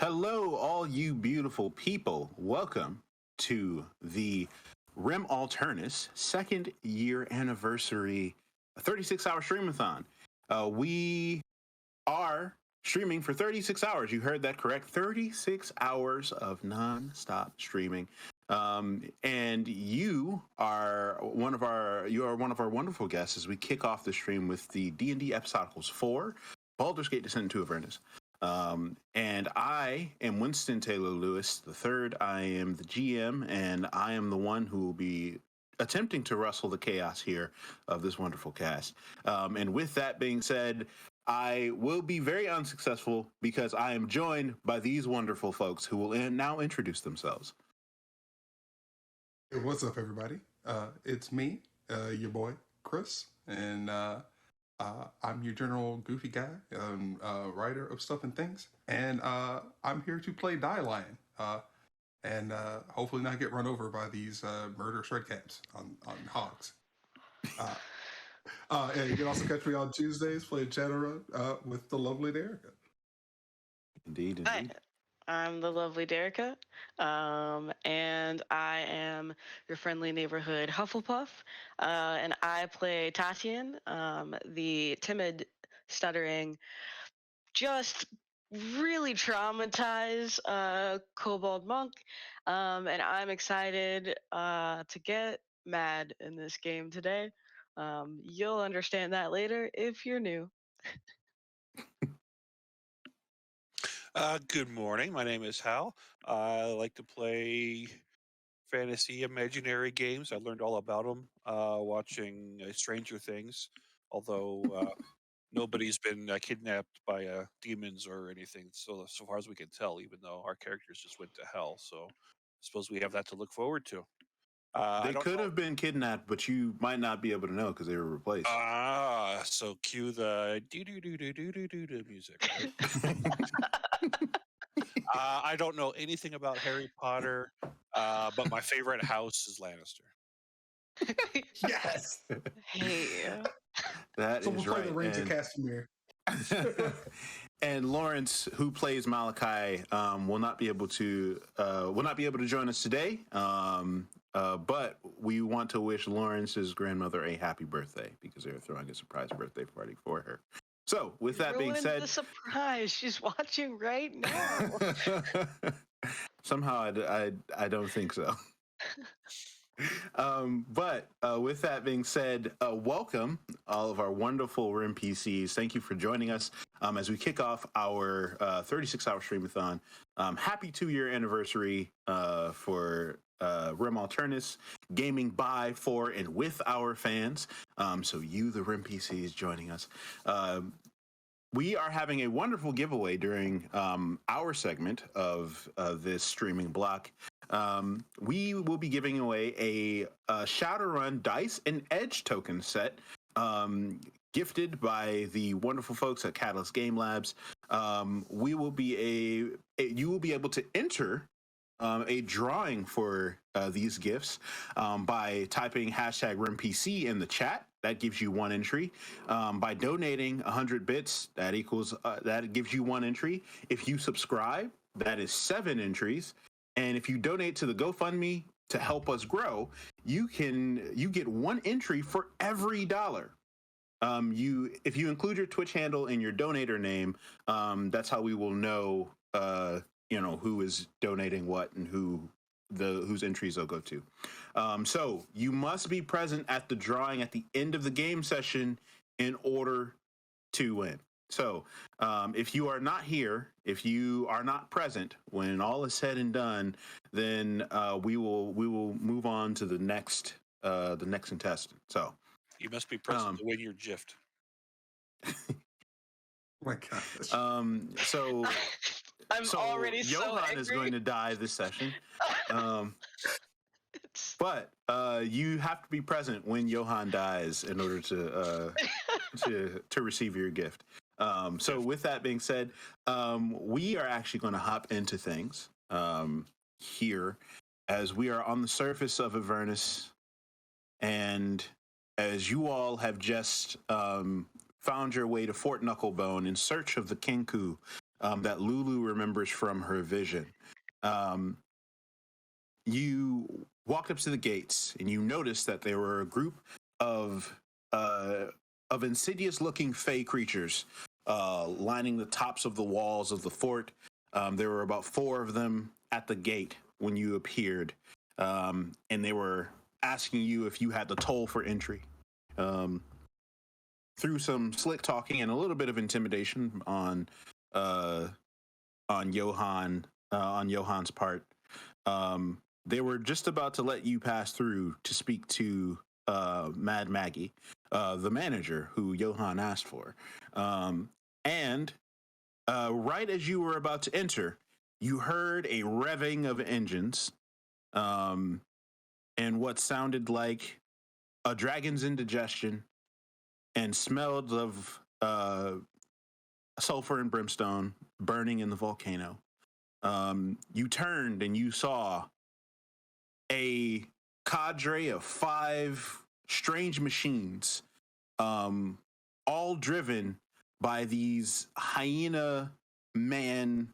Hello, all you beautiful people. Welcome to the Rim Alternus second year anniversary 36-hour Stream-A-Thon. We are streaming for 36 hours. You heard that correct. 36 hours of non-stop streaming. And you are one of our wonderful guests as we kick off the stream with the D&D Episodicals 4, Baldur's Gate Descent into Avernus. And I am Winston Taylor Lewis III. I am the GM, and I am the one who will be attempting to rustle the chaos here of this wonderful cast. And with that being said, I will be very unsuccessful because I am joined by these wonderful folks who will now introduce themselves. Hey, what's up, everybody? It's me, your boy, Chris, and I'm your general goofy guy, writer of stuff and things, and I'm here to play Die Lion, and hopefully not get run over by these murder shred caps on hogs. And you can also catch me on Tuesdays playing Shadowrun with the lovely Derica. Indeed. Hi, I'm the lovely Derica, and I am your friendly neighborhood Hufflepuff, and I play Tatian, the timid, stuttering, just really traumatized kobold monk, and I'm excited to get mad in this game today. You'll understand that later if you're new. Good morning. My name is Hal. I like to play fantasy imaginary games. I learned all about them watching Stranger Things, although nobody's been kidnapped by demons or anything, so far as we can tell, even though our characters just went to hell. So I suppose we have that to look forward to. They could have been kidnapped, but you might not be able to know because they were replaced. So cue the do music. Right? I don't know anything about Harry Potter, but my favorite house is Lannister. Yes! Hey. That So is we'll play right. the Ranger Castamere. And Lawrence, who plays Malachi, will not be able to join us today. But we want to wish Lawrence's grandmother a happy birthday because they're throwing a surprise birthday party for her. So, with that being said, the surprise. She's watching right now. somehow I don't think so. But with that being said, welcome all of our wonderful RIM PCs. Thank you for joining us as we kick off our 36-hour Stream-A-Thon. Happy 2-year anniversary for RIM Alternus, gaming by, for, and with our fans. So you, the RIM PCs, joining us. We are having a wonderful giveaway during our segment of this streaming block. We will be giving away a Shadowrun Dice and Edge token set gifted by the wonderful folks at Catalyst Game Labs. You will be able to enter a drawing for these gifts by typing hashtag RimPC in the chat. That gives you one entry. By donating 100 bits, that gives you one entry. If you subscribe, that is 7 entries. And if you donate to the GoFundMe to help us grow, you get one entry for every $1. If you include your Twitch handle and your donator name, that's how we will know who is donating what and whose entries they'll go to. So you must be present at the drawing at the end of the game session in order to win. So if you are not here, if you are not present when all is said and done, then we will move on to the next contestant. So You must be present to win your gift. Oh my gosh. So I'm already so Johan angry. is going to die this session. But you have to be present when Johan dies in order to receive your gift. So with that being said, we are actually going to hop into things here as we are on the surface of Avernus, and as you all have just found your way to Fort Knucklebone in search of the Kenku, that Lulu remembers from her vision. You walked up to the gates and you noticed that there were a group of insidious-looking fey creatures lining the tops of the walls of the fort. There were about 4 of them at the gate when you appeared, and they were asking you if you had the toll for entry. Through some slick talking and a little bit of intimidation on Johan's part, they were just about to let you pass through to speak to Mad Maggie, the manager who Johan asked for. And right as you were about to enter, you heard a revving of engines and what sounded like a dragon's indigestion and smelled of sulfur and brimstone burning in the volcano. You turned and you saw a cadre of 5 strange machines, all driven by these hyena man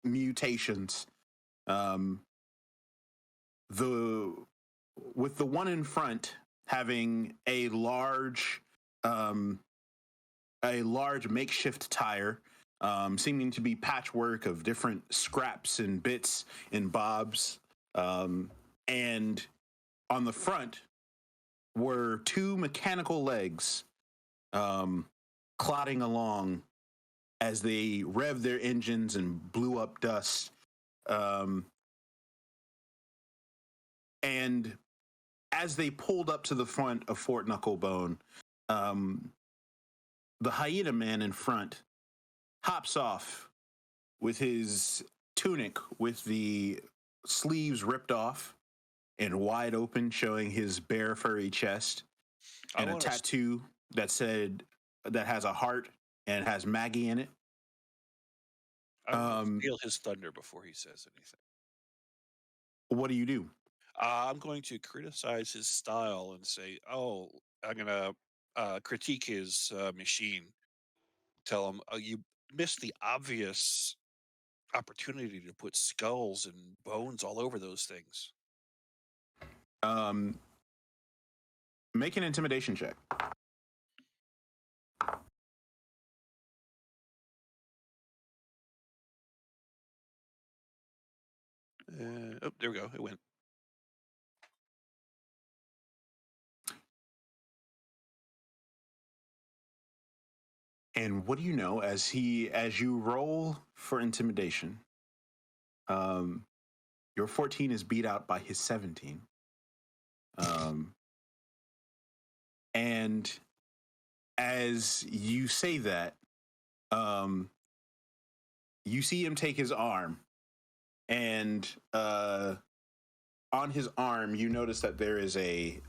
mutations. With the one in front having a large makeshift tire, seeming to be patchwork of different scraps and bits and bobs. And on the front were 2 mechanical legs clodding along as they revved their engines and blew up dust. And as they pulled up to the front of Fort Knucklebone, the hyena man in front hops off with his tunic with the sleeves ripped off and wide open, showing his bare furry chest, and a tattoo that has a heart and has Maggie in it. I want to steal his thunder before he says anything. What do you do? I'm going to criticize his style and say, I'm going to critique his machine. Tell him, you missed the obvious opportunity to put skulls and bones all over those things. Make an intimidation check. There we go. It went. And what do you know as you roll for intimidation? Your 14 is beat out by his 17. And as you say that, you see him take his arm, and on his arm, you notice that there is a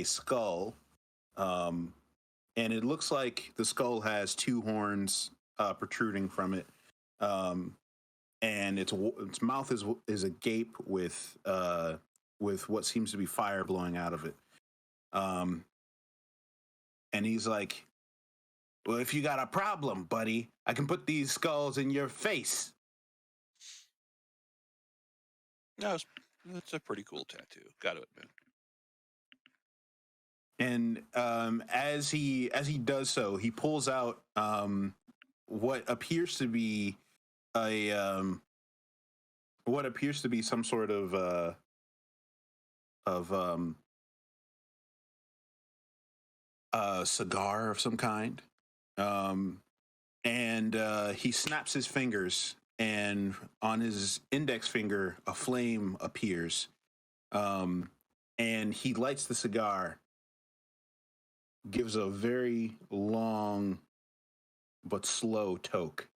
skull, and it looks like the skull has 2 horns protruding from it, and its mouth is agape with what seems to be fire blowing out of it. And he's like, "Well, if you got a problem, buddy, I can put these skulls in your face." No, that's a pretty cool tattoo. Got to admit. And as he does so, he pulls out what appears to be some sort of cigar of some kind, and he snaps his fingers, and on his index finger a flame appears, and he lights the cigar, gives a very long but slow toke,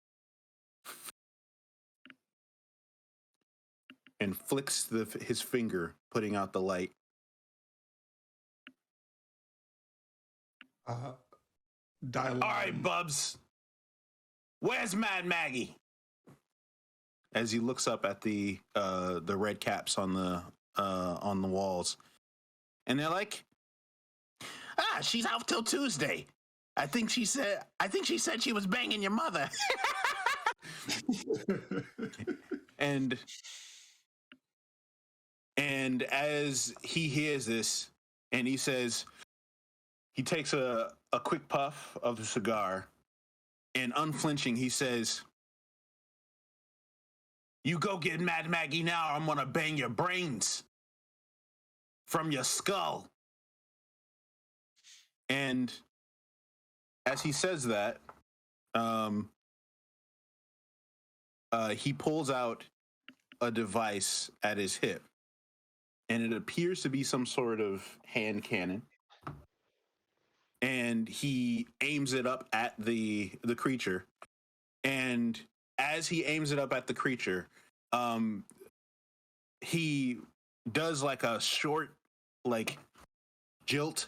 and flicks his finger, putting out the light. Dialogue. All right, Bubs. Where's Mad Maggie? As he looks up at the red caps on the walls, and they're like, she's out till Tuesday. I think she said she was banging your mother. and as he hears this, and he says, he takes a quick puff of the cigar, and unflinching, he says, "You go get Mad Maggie now, or I'm gonna bang your brains from your skull." And as he says that, he pulls out a device at his hip, and it appears to be some sort of hand cannon. And he aims it up at the creature. And as he aims it up at the creature, he does like a short, like, jilt,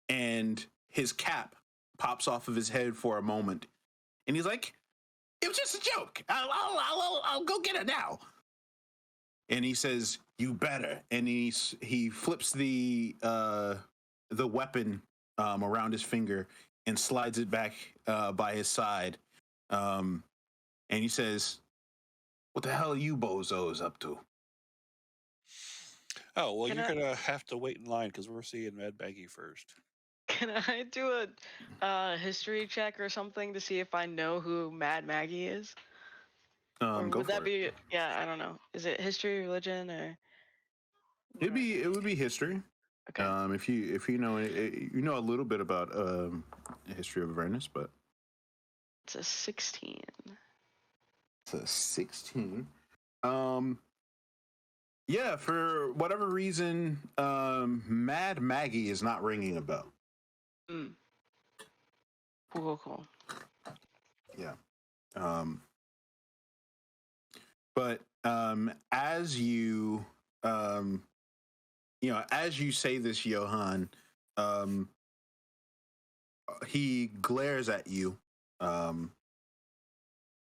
and his cap pops off of his head for a moment, and he's like, "It was just a joke. I'll go get it now." And he says, "You better." And he flips the weapon around his finger and slides it back by his side, and he says, "What the hell are you bozos up to?" Oh, well, Can you're I- going to have to wait in line because we're seeing Mad Maggie first. Can I do a history check or something to see if I know who Mad Maggie is? Or Go would for that it. be? Yeah, I don't know. Is it history, religion, or? It would be history. Okay. If you know you know a little bit about the history of Avernus, but It's a 16. it's a 16. Yeah, for whatever reason, Mad Maggie is not ringing a bell. Cool. Yeah. But as you as you say this, Johan, he glares at you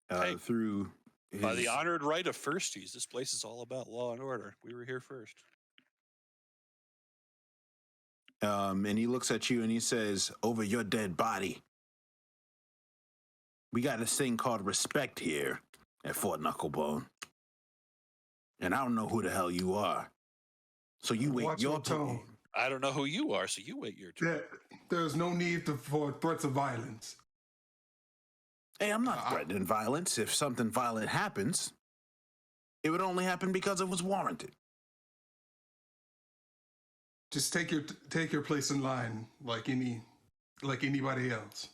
Hey. through his, By the honored right of firsties, this place is all about law and order. We were here first. and he looks at you and he says, "Over your dead body. We got this thing called respect here at Fort Knucklebone. And I don't know who the hell you are. So you wait Watch your your tone. turn." I don't know who you are, so you wait your turn. There's no need for threats of violence. Hey, I'm not threatening violence. If something violent happens, it would only happen because it was warranted. Just take your place in line like anybody else.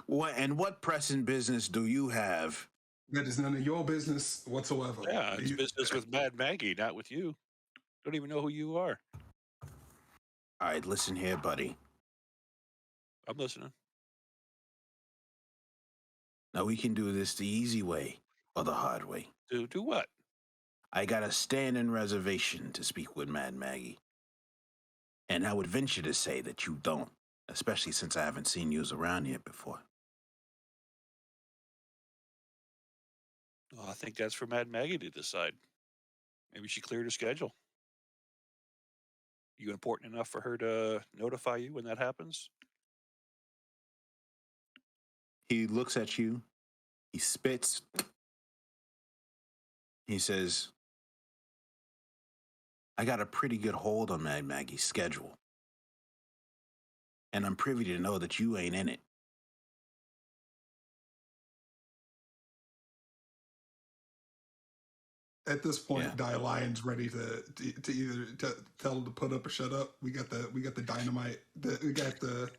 What pressing business do you have? That is none of your business whatsoever. Yeah, it's business with Mad Maggie, not with you. Don't even know who you are. All right, listen here, buddy. I'm listening. Now we can do this the easy way or the hard way. Do what? I got a standing reservation to speak with Mad Maggie. And I would venture to say that you don't, especially since I haven't seen you around here before. Well, I think that's for Mad Maggie to decide. Maybe she cleared her schedule. You important enough for her to notify you when that happens? He looks at you. He spits. He says, "I got a pretty good hold on Mad Maggie's schedule. And I'm privy to know that you ain't in it." At this point, Yeah. Lion's ready to either tell him to put up or shut up. We got the dynamite. We got the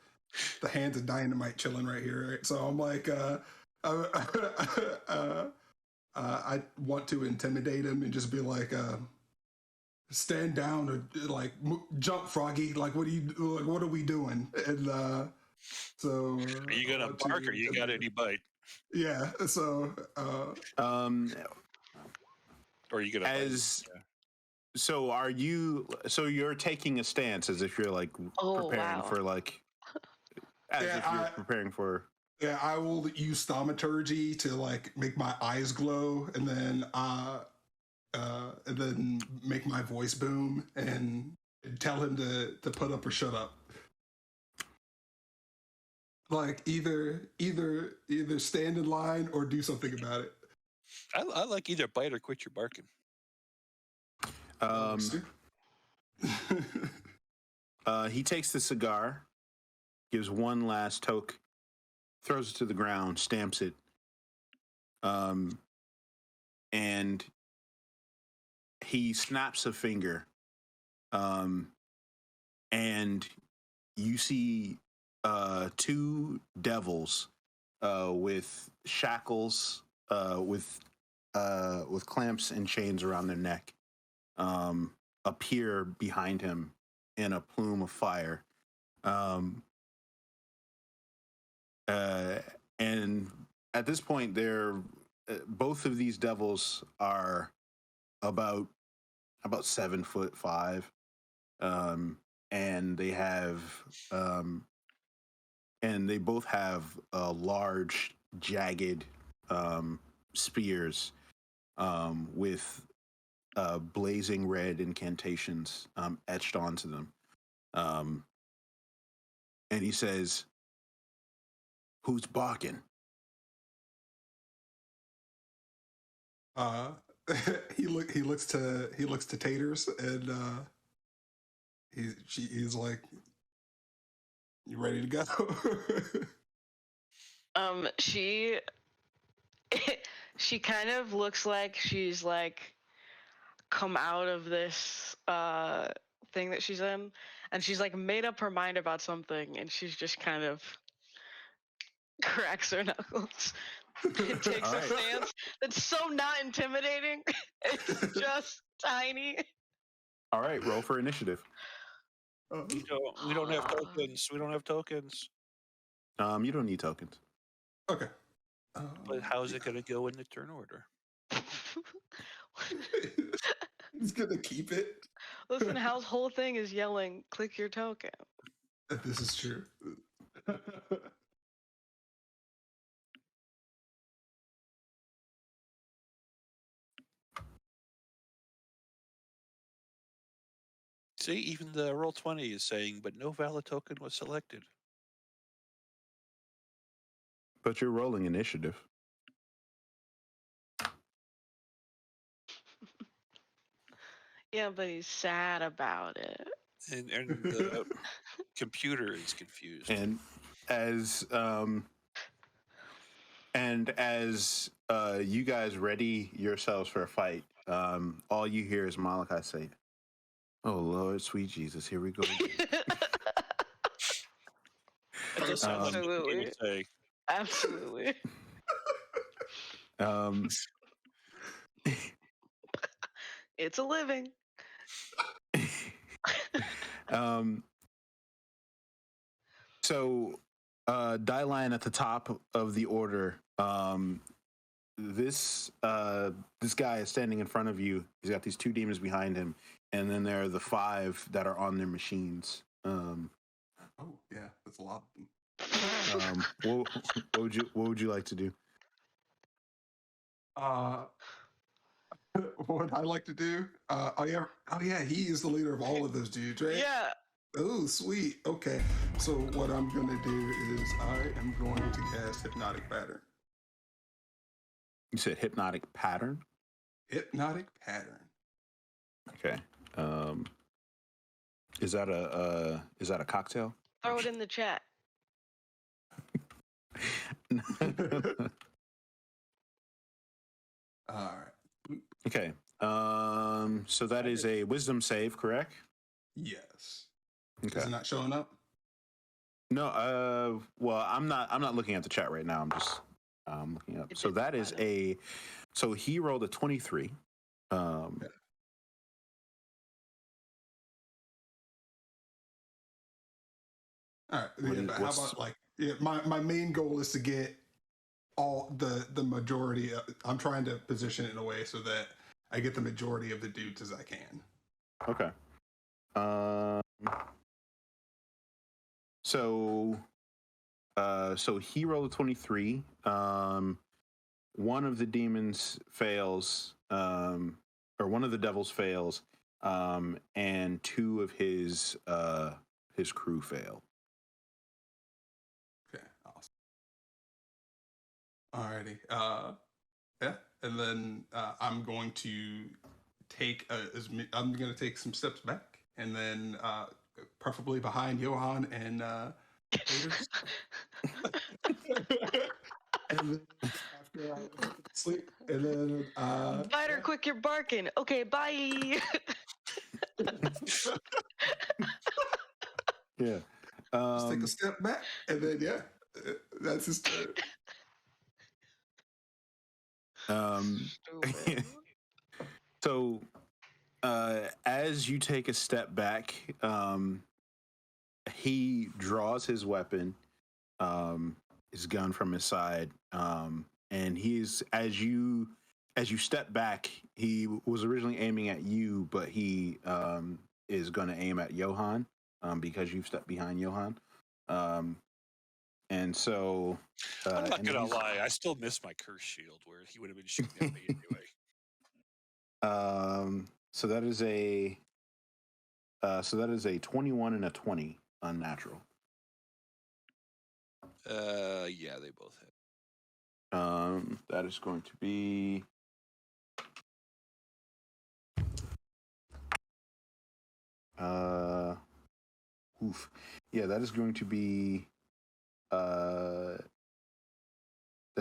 hands of dynamite chilling right here. Right? So I'm like, I want to intimidate him and just be like, stand down or like jump, Froggy. Like, what are we doing? And so Are you gonna bark or you got any bite? Yeah. So Or are you gonna as bite? Yeah. so are you? So you're taking a stance as if you're like preparing for like, as Yeah, if you're preparing for. Yeah, I will use thaumaturgy to like make my eyes glow, and then make my voice boom and tell him to put up or shut up. Like either stand in line or do something about it. I like either bite or quit your barking. He takes the cigar, gives one last toke, throws it to the ground, stamps it, and he snaps a finger, and you see two devils with shackles, with clamps and chains around their neck, appear behind him in a plume of fire. And at this point, they're both of these devils are about 7'5", and they have and they both have large, jagged spears with blazing red incantations etched onto them. And he says, "Who's barking?" He looks to Taters, and he's like, "You ready to go?" She kind of looks like she's like come out of this thing that she's in, and she's like made up her mind about something, and she's just kind of cracks her knuckles. It takes a stance that's so not intimidating. It's just tiny. All right, roll for initiative. We don't have tokens. We don't have tokens. You don't need tokens. Okay. But how's it going to go in the turn order? He's gonna keep it. Listen, Hal's whole thing is yelling, "Click your token." This is true. See, even the Roll20 is saying, but no valid token was selected. But you're rolling initiative. Yeah, but he's sad about it. And the computer is confused. And as you guys ready yourselves for a fight, all you hear is Malachi say, "Oh Lord, sweet Jesus, here we go." That does sound like what he would say. Absolutely. It's a living. So, die line at the top of the order. This guy is standing in front of you. He's got these two demons behind him, and then there are the 5 that are on their machines. Oh yeah, that's a lot of them. What would you like to do? What would I like to do? Oh yeah, he is the leader of all of those dudes, right? Yeah. Oh, sweet. Okay, so what I'm gonna do is I am going to cast Hypnotic Pattern. You said hypnotic pattern? Hypnotic Pattern. Okay. Is that a cocktail? Throw it in the chat. All right. Okay. So that is a wisdom save, correct? Yes. Okay. Is it not showing up? No. Well, I'm not looking at the chat right now. I'm just looking up. So that is a. So he rolled a 23. Yeah. All right. Yeah, but how about like my main goal is to get all the majority of, I'm trying to position it in a way so that I get the majority of the dudes as I can. Okay. So he rolled a 23. One of the demons fails, or one of the devils fails, and 2 of his crew fail. Okay. Alrighty. Yeah, and then I'm going to take I'm going to take some steps back, and then preferably behind Johan and Peters. And then after I sleep, and then Biter, quick, you're barking. Okay, bye. Yeah. just take a step back, and then that's his turn. Stupid. So, as you take a step back, he draws his weapon, his gun from his side, and he's as you step back, he was originally aiming at you, but he is going to aim at Johan because you've stepped behind Johan, and so I'm not and gonna he's- lie, I still miss my curse shield where he would have been shooting at me anyway. So that is a 21 and a 20 unnatural. Yeah, they both hit. That is going to be oof. Yeah, that is going to be that's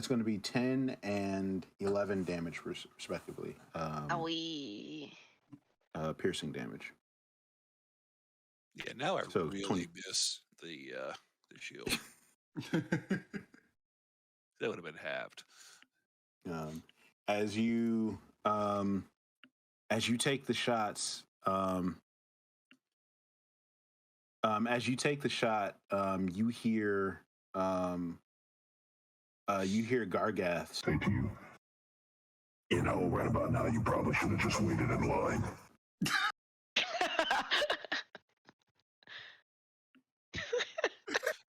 going to be 10 and 11 damage respectively. Owie. Piercing damage. Yeah, now I So really 20. miss the shield. That would have been halved. As you take the shots, you hear Gargath Say to you, right about now, you probably should have just waited in line.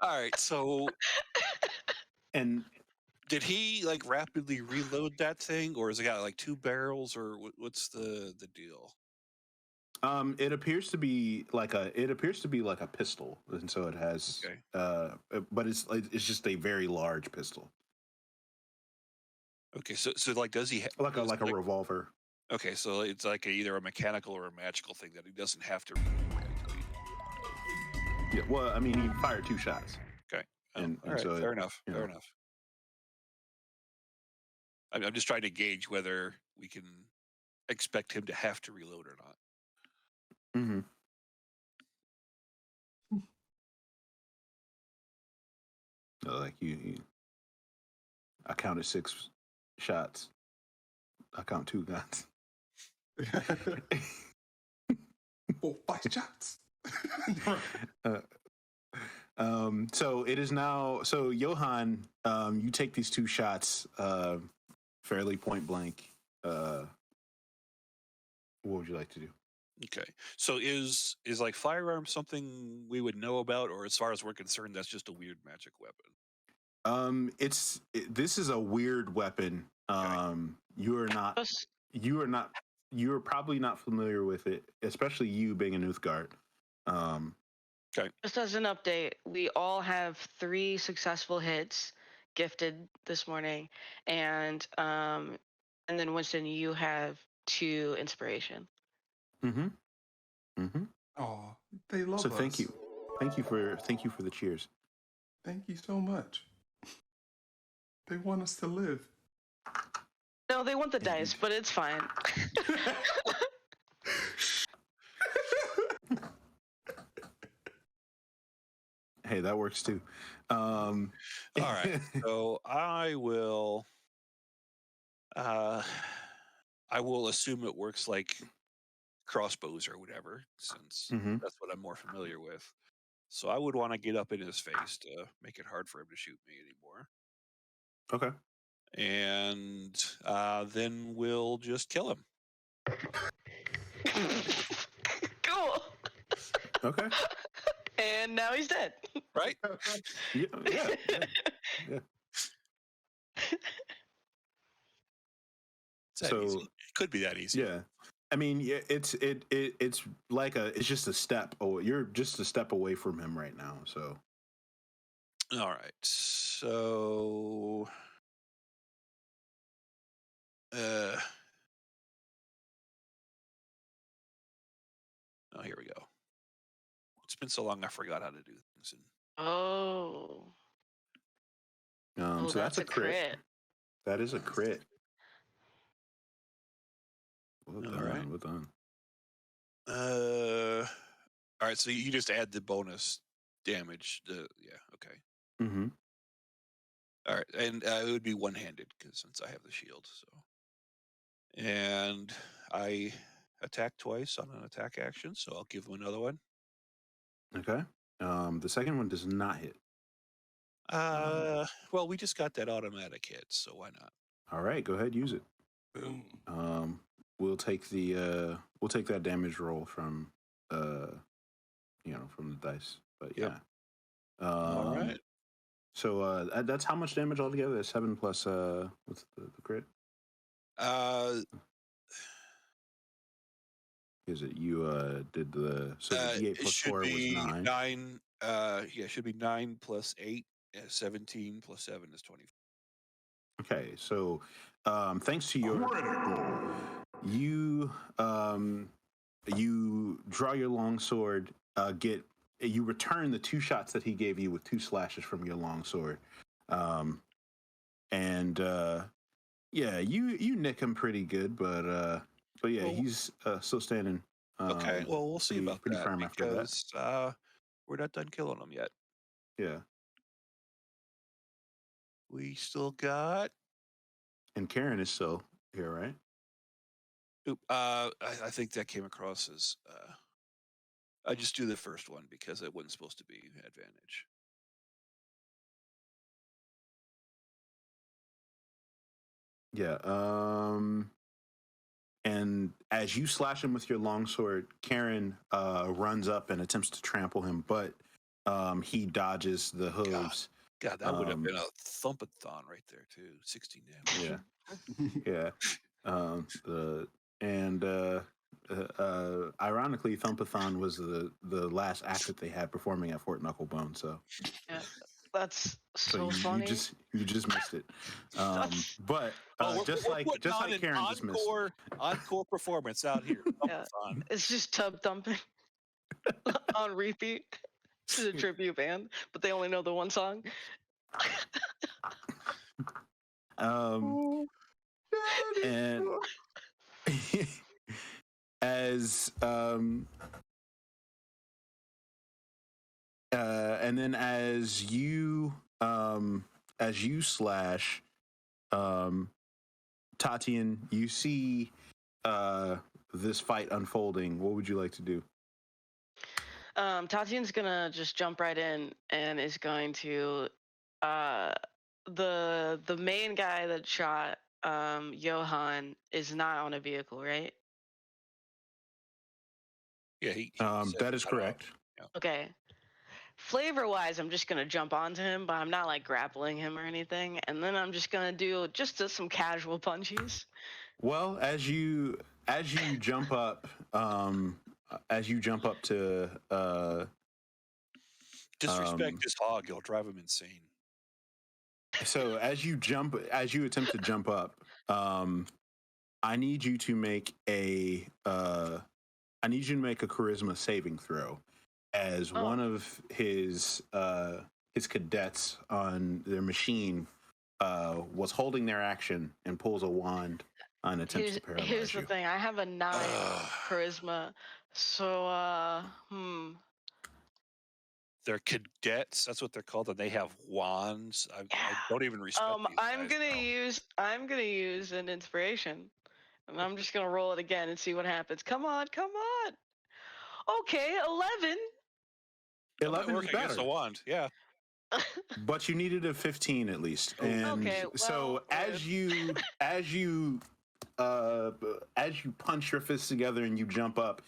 All right, so and did he like rapidly reload that thing, or has it got like 2 barrels, or what's the deal? it appears to be like a pistol, and so it has Okay. but it's just a very large pistol, Okay, so like, does he like a revolver. Okay, so it's like either a mechanical or a magical thing that he doesn't have to regularly. Yeah, well, I mean, he fired 2 shots. Okay, and all right, so fair enough. you Fair know. enough. I'm just trying to gauge whether we can expect him to have to reload or not. Mm-hmm. Like you, I counted 6 shots. I count 2 guns. 4, 5 shots. So it is now. So Johan, you take these 2 shots, fairly point blank. What would you like to do? Okay, so is like firearm something we would know about, or as far as we're concerned, that's just a weird magic weapon? This is a weird weapon. You are probably not familiar with it, especially you being an Uthgard. Okay. Just as an update, we all have 3 successful hits gifted this morning, and then Winston, you have 2 inspiration. Mm-hmm. Mm-hmm. Oh, they love So us. thank you for the cheers. Thank you so much. They want us to live. No, they want the dice, but it's fine. Hey, that works too. All right, so I will assume it works like crossbows or whatever, since Mhm. that's what I'm more familiar with. So I would want to get up in his face to make it hard for him to shoot me anymore. Okay. And then we'll just kill him. Cool. Okay. And now he's dead. Right? Yeah. It's that So- easy. It could be that easy. Yeah. I mean, yeah, it's like it's just a step. Oh, you're just a step away from him right now. So All right. So here we go. It's been so long I forgot how to do things. Oh. So that's a crit. That is a crit. Well done. All right. Well done. All right. So you just add the bonus damage. Yeah. Okay. Mm-hmm. All right, and it would be one-handed since I have the shield. So, and I attack twice on an attack action, so I'll give him another one. Okay. The second one does not hit. Well, we just got that automatic hit, so why not? All right, go ahead, use it. Boom. We'll take that damage roll from from the dice. But yeah. Yep. All right. So that's how much damage altogether? That's 7 plus what's the crit? Is it you did the the D8 plus 4 was 9? 9. Yeah, it should be 9 plus 8. 17 plus 7 is 24. Okay, so thanks to your you draw your longsword, you return the 2 shots that he gave you with 2 slashes from your longsword, and yeah, you nick him pretty good, but yeah, well, he's still standing. Okay, well, we'll see about pretty that firm after because we're not done killing him yet. Yeah, we still got, and Karen is still here, right? I think that came across as I just do the first one because it wasn't supposed to be advantage. Yeah. And as you slash him with your longsword, Karen runs up and attempts to trample him, but he dodges the hooves. God, that would have been a thump-a-thon right there too. 16 damage. Yeah. Ironically, Thump-a-thon was the last act that they had performing at Fort Knucklebone. So yeah, that's so funny. You just missed it. But just like Karen just missed encore performance out here. Yeah, it's just tub thumping on repeat. This is a tribute band, but they only know the one song. And as and then as you slash Tatian, you see this fight unfolding. What would you like to do? Tatian's gonna just jump right in and is going to the main guy that shot Johan is not on a vehicle, right? Yeah, he that is correct. Yeah. Okay. Flavor-wise, I'm just gonna jump onto him, but I'm not like grappling him or anything. And then I'm just gonna do some casual punches. Well, as you jump up, to disrespect his hog, you'll drive him insane. So as you attempt to jump up, I need you to make a charisma saving throw, as one of his cadets on their machine was holding their action and pulls a wand and attempts to paralyze Here's the thing: I have a 9 charisma, so They're cadets. That's what they're called, and they have wands. I don't even respect these I'm guys. gonna use an inspiration, and I'm just gonna roll it again and see what happens. Come on! Okay, 11. 11 is better. Against a wand, yeah. But you needed a 15 at least, and so as you punch your fists together and you jump up,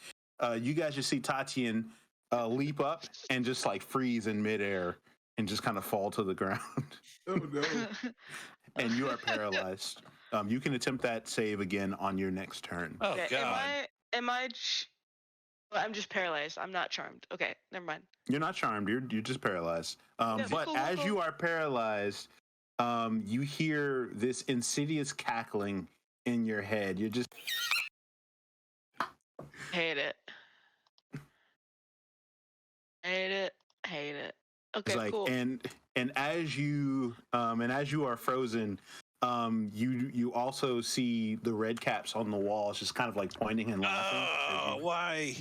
you guys just see Tatian leap up and just like freeze in midair and just kind of fall to the ground. Oh no! And you are paralyzed. You can attempt that save again on your next turn. Oh God! I'm just paralyzed. I'm not charmed. Okay, never mind. You're not charmed. You're just paralyzed. But as you are paralyzed, you hear this insidious cackling in your head. You just hate it. Hate it. Hate it. It's Okay, like, cool. and as you are frozen, you also see the red caps on the walls, just kind of like pointing and laughing. Oh, why?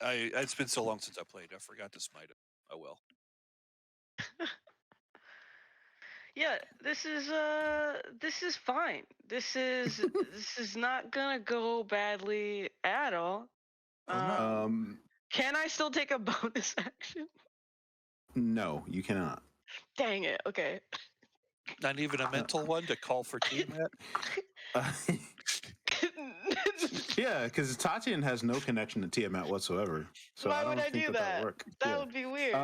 It's been so long since I played. I forgot to smite him. Oh well. Yeah, this is fine. This is not gonna go badly at all. Oh, no. Can I still take a bonus action? No, you cannot. Dang it. Okay. Not even a mental one to call for Tiamat? Yeah, because Tatian has no connection to Tiamat whatsoever. So Why I don't would I think do that that? would work. That would be weird.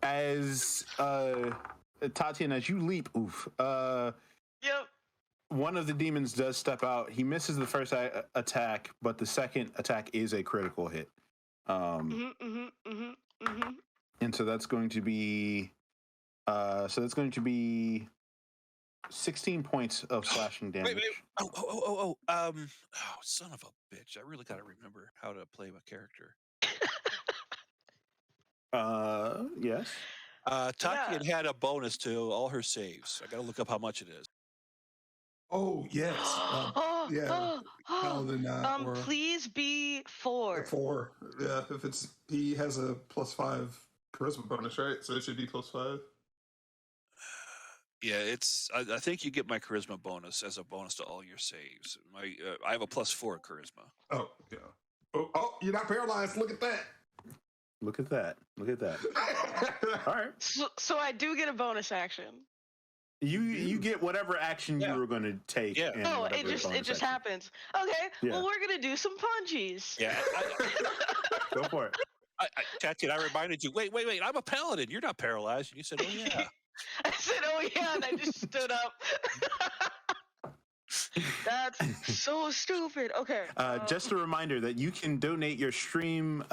As Tatian, as you leap, Yep. one of the demons does step out. He misses the first attack, but the second attack is a critical hit. And so that's going to be 16 points of slashing damage. Wait. Oh, son of a bitch. I really got to remember how to play my character. Yes. Tatian had a bonus to all her saves. I got to look up how much it is. Oh yes. Yeah. Paladin or please be 4. 4. Yeah. If he has a +5 charisma bonus, right? So it should be +5. Yeah, I think you get my charisma bonus as a bonus to all your saves. I have a +4 charisma. Oh yeah. Oh, you're not paralyzed. Look at that. Look at that. All right. So I do get a bonus action. You get whatever action you were going to take. Yeah. And Oh, it just happens. Okay. Yeah. Well, we're gonna do some punchies. Yeah. Go for it. Tatian, I reminded you. Wait. I'm a paladin. You're not paralyzed. And you said, "Oh yeah." I said, "Oh yeah," and I just stood up. That's so stupid. Okay. Just a reminder that you can donate your stream,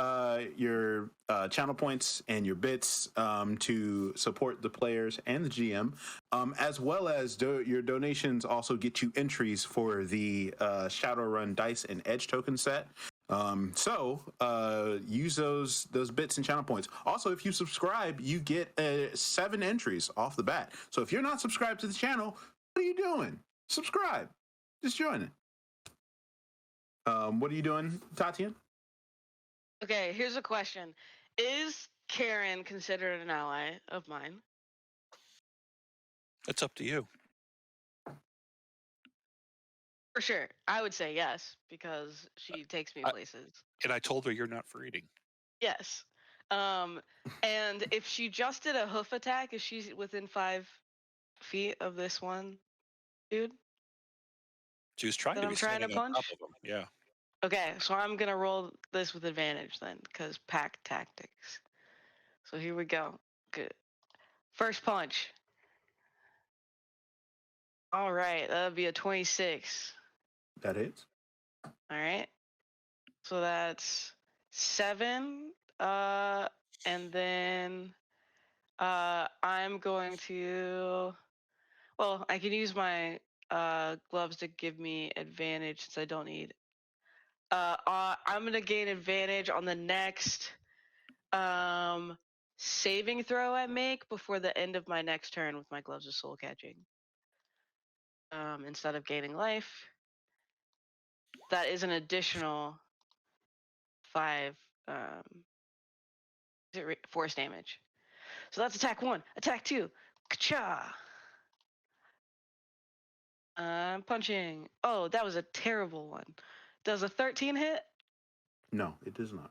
your channel points and your bits to support the players and the GM, as well as your donations also get you entries for the Shadowrun Dice and Edge token set. So use those bits and channel points. Also, if you subscribe, you get 7 entries off the bat. So if you're not subscribed to the channel, what are you doing? Subscribe. Just join it. What are you doing, Tatian? Okay, here's a question. Is Karen considered an ally of mine? It's up to you. For sure. I would say yes, because she takes me places. And I told her you're not for eating. Yes. And if she just did a hoof attack, is she within 5 feet of this one dude? She was trying That to I'm be trying to standing on top punch? of him. Yeah. Okay, so I'm gonna roll this with advantage then, because pack tactics. So here we go. Good. First punch. All right, that'll be a 26. That is. All right. So that's 7. And then I'm going to. Well, I can use my gloves to give me advantage since I don't need. I'm gonna gain advantage on the next saving throw I make before the end of my next turn with my gloves of soul catching. Instead of gaining life, that is an additional 5 force damage. So that's attack 1. Attack 2. Ka-cha! I'm punching. Oh, that was a terrible one. Does a 13 hit? No, it does not.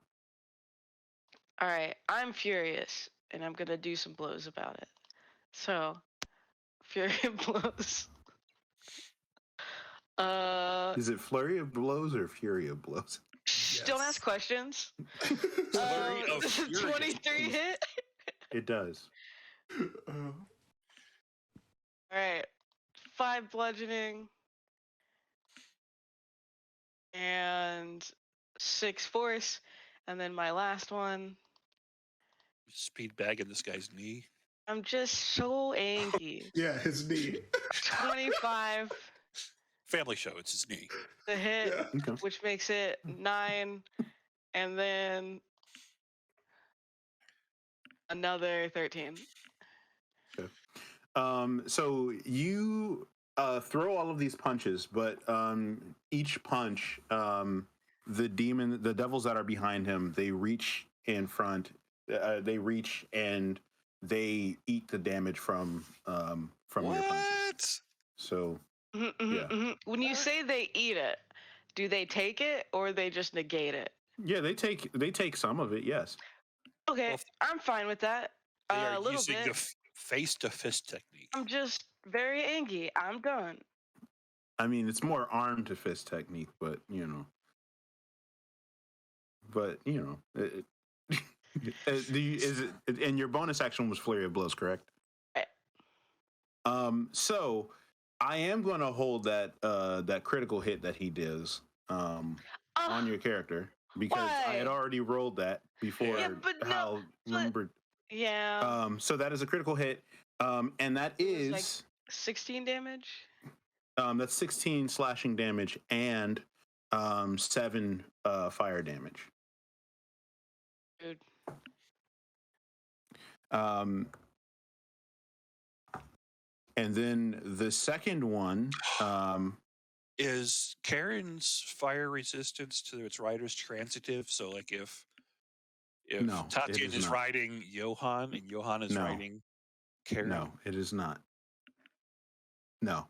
All right, I'm furious, and I'm gonna do some blows about it. So, fury of blows. Is it flurry of blows or fury of blows? Shh, don't ask questions. Flurry of Does a furious 23 hit? It does. All right, 5 bludgeoning and 6 force, and then my last one. Speed bagging this guy's knee. I'm just so angry. Yeah, his knee. 25 Family show. It's his knee. to hit, Yeah. Okay. which makes it 9, and then Another 13. So you throw all of these punches, but each punch, the devils that are behind him, they reach in front. They reach and they eat the damage from your punches. What? So Yeah. When you say they eat it, do they take it or they just negate it? yeah, they take some of it. Yes. Okay, Well, I'm fine with that. They are A little using bit. the face-to-fist technique. I'm just very angry. I'm done. I mean, it's more arm to fist technique, but is it? And your bonus action was flurry of blows, correct? So I am going to hold that critical hit that he does on your character because I had already rolled that before. Yeah, but Hal remembered. Yeah. So that is a critical hit, and that is like 16 damage. That's 16 slashing damage and 7 fire damage. Dude. And then the second one is Karen's fire resistance to its riders transitive. So, like, if No, it Tatian is is not. riding Johan and Johan is No. riding Karen, No, it is not. No.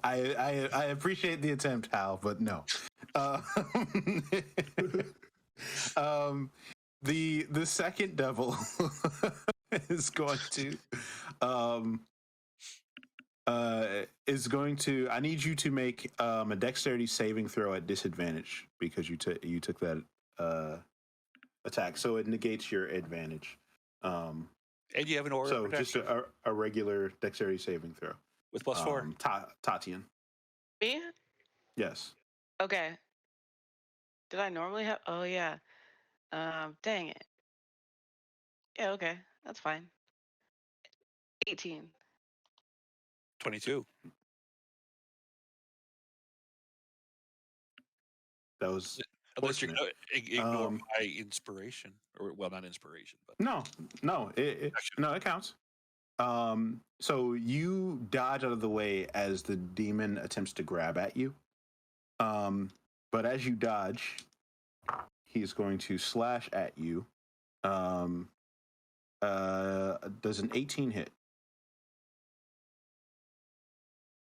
I appreciate the attempt, Hal, but no. The second devil is going to I need you to make a dexterity saving throw at disadvantage because you took that attack, so it negates your advantage. and you have an aura So protection just a regular dexterity saving throw with +4. Tatian. Me? Yes. Okay. Did I normally have? Oh yeah. Dang it. Yeah. Okay. That's fine. 18. 22. That was Unless you're fortunate. ignore my inspiration, or well, not inspiration, but No, it counts. So you dodge out of the way as the demon attempts to grab at you. But as you dodge, he's going to slash at you. Does an 18 hit?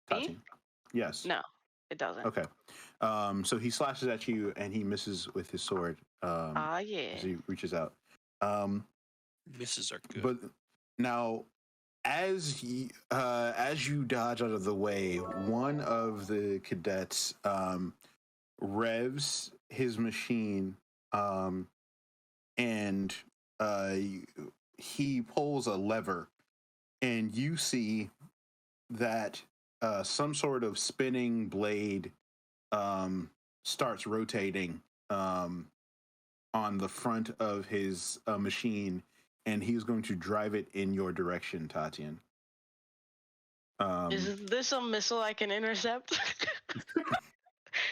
Me? Yes. No, it doesn't. Okay. So he slashes at you and he misses with his sword. Yeah. As he reaches out. misses are good. But now, as you dodge out of the way, one of the cadets revs his machine, and he pulls a lever, and you see that some sort of spinning blade starts rotating on the front of his machine, and he's going to drive it in your direction, Tatian. Is this a missile I can intercept?